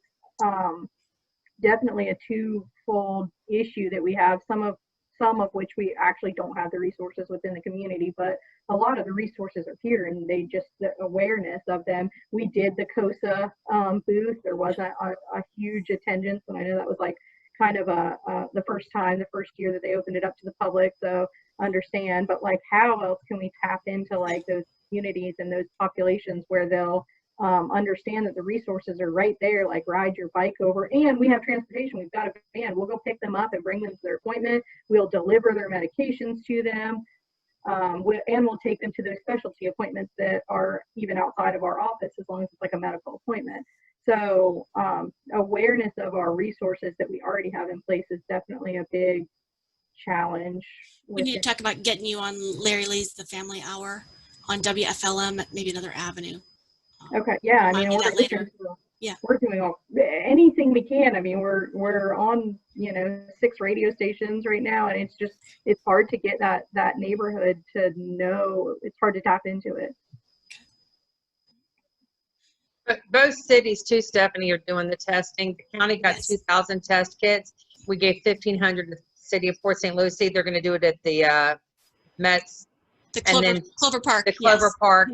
definitely a twofold issue that we have. Some of which we actually don't have the resources within the community, but a lot of the resources are here, and the awareness of them. We did the COSA booth. There wasn't a huge attendance, and I know that was kind of the first year that they opened it up to the public. So understand, but how else can we tap into those communities and those populations where they'll understand that the resources are right there, ride your bike over, and we have transportation. We've got a van. We'll go pick them up and bring them to their appointment. We'll deliver their medications to them, and we'll take them to those specialty appointments that are even outside of our office, as long as it's a medical appointment. So awareness of our resources that we already have in place is definitely a big challenge. We need to talk about getting you on Larry Lee's The Family Hour on WFLM at maybe another avenue. Okay. Yeah. I mean, we're doing anything we can. I mean, we're on, 6 radio stations right now, and it's hard to get that neighborhood to know. It's hard to tap into it. But both cities too, Stephanie, are doing the testing. The county got 2,000 test kits. We gave 1,500 to the city of Port St. Lucie. They're going to do it at the Mets. Clover Park. The Clover Park.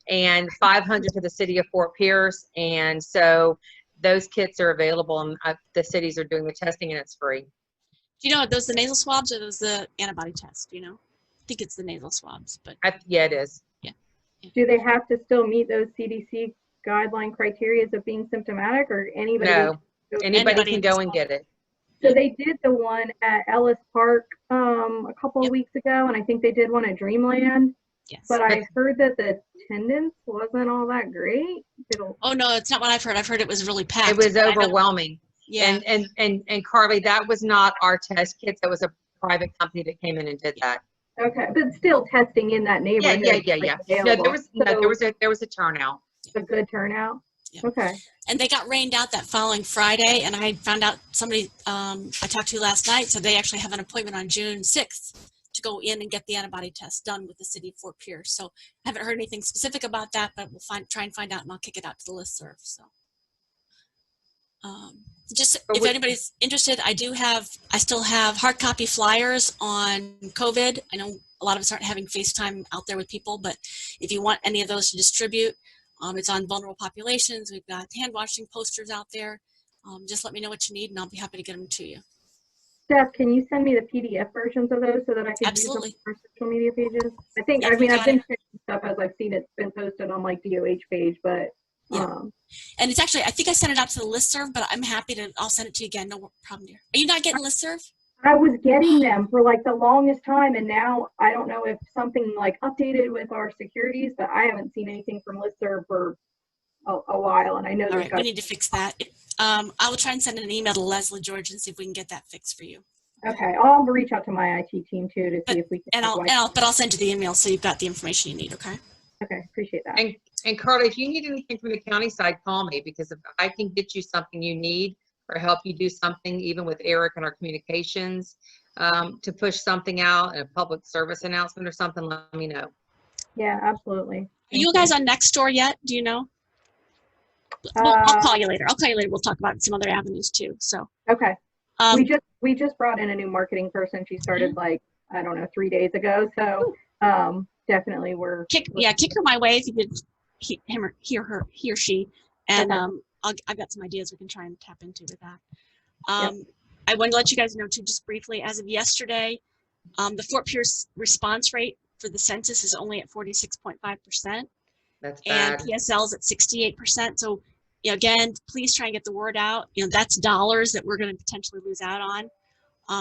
And 500 to the city of Fort Pierce. And so those kits are available, and the cities are doing the testing, and it's free. Do you know, are those the nasal swabs or those the antibody test? Do you know? I think it's the nasal swabs, but Yeah, it is. Yeah. Do they have to still meet those CDC guideline criteria of being symptomatic, or anybody? No, anybody can go and get it. So they did the one at Ellis Park a couple of weeks ago, and I think they did one at Dreamland. Yes. But I heard that the attendance wasn't all that great. Oh no, it's not what I've heard. I've heard it was really packed. It was overwhelming. Yeah. And Carly, that was not our test kits. That was a private company that came in and did that. Okay, but still testing in that neighborhood. Yeah. No, there was a turnout. A good turnout. Yeah. Okay. And they got rained out that following Friday, and I found out somebody I talked to last night, so they actually have an appointment on June 6th to go in and get the antibody test done with the city of Fort Pierce. So I haven't heard anything specific about that, but we'll try and find out, and I'll kick it out to the listserv. So if anybody's interested, I still have hard copy flyers on COVID. I know a lot of us aren't having FaceTime out there with people, but if you want any of those to distribute, it's on vulnerable populations. We've got hand washing posters out there. Just let me know what you need and I'll be happy to get them to you. Steph, can you send me the PDF versions of those so that I can Absolutely. use them for social media pages? I think, Yep, I mean, you I've got been it. checking stuff as I've seen it's been posted on like DOH page, but Yeah. And it's actually, I think I sent it out to the listserv, but I'm happy to, I'll send it to you again. No problem, dear. Are you not getting listserv? I was getting them for like the longest time, and now I don't know if something like updated with our securities, but I haven't seen anything from listserv for a while, and I know All there's right, got we need to fix that. I will try and send an email to Leslie George and see if we can get that fixed for you. Okay, I'll reach out to my IT team too to see if we can. But I'll send you the email so you've got the information you need. Okay. Okay, appreciate that. And Carla, if you need anything from the county side, call me, because if I can get you something you need or help you do something, even with Eric and our communications, to push something out, a public service announcement or something, let me know. Yeah, absolutely. Are you guys on Nextdoor yet? Do you know? I'll call you later. We'll talk about some other avenues too. So. Okay. We just brought in a new marketing person. She started like, I don't know, 3 days ago. So definitely we're kick her my way if you could he or she, and okay. I've got some ideas we can try and tap into with that. I wanted to let you guys know too, just briefly, as of yesterday, the Fort Pierce response rate for the census is only at 46.5%. That's and bad. PSL's at 68%. So, again, please try and get the word out. That's dollars that we're going to potentially lose out on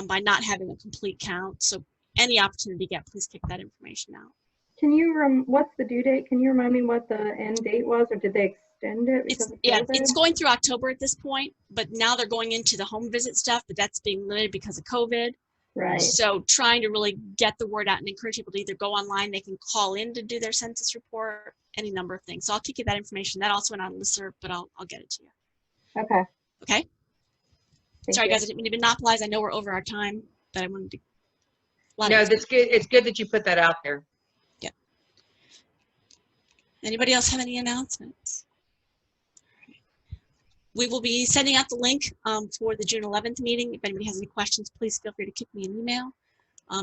by not having a complete count. So any opportunity to get, please kick that information out. Can you, what's the due date? Can you remind me what the end date was, or did they extend it? It's going through October at this point, but now they're going into the home visit stuff, but that's being limited because of COVID. Right. So trying to really get the word out and encourage people to either go online, they can call in to do their census report, any number of things. So I'll kick you that information. That also went on listserv, but I'll get it to you. Okay. Okay. Sorry, guys, I didn't mean to monopolize. I know we're over our time, but I wanted to. No, that's good. It's good that you put that out there. Yeah. Anybody else have any announcements? We will be sending out the link for the June 11th meeting. If anybody has any questions, please feel free to kick me an email.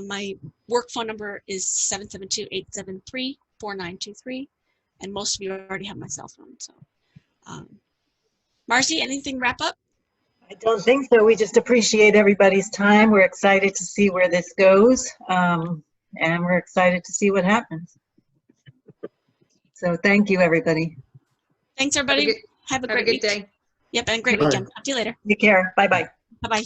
My work phone number is 772-873-4923, and most of you already have my cell phone. So, Marcy, anything wrap up? I don't think so. We just appreciate everybody's time. We're excited to see where this goes, and we're excited to see what happens. So thank you, everybody. Thanks, everybody. Have a great day. Yep, and great weekend. Talk to you later. Take care. Bye-bye.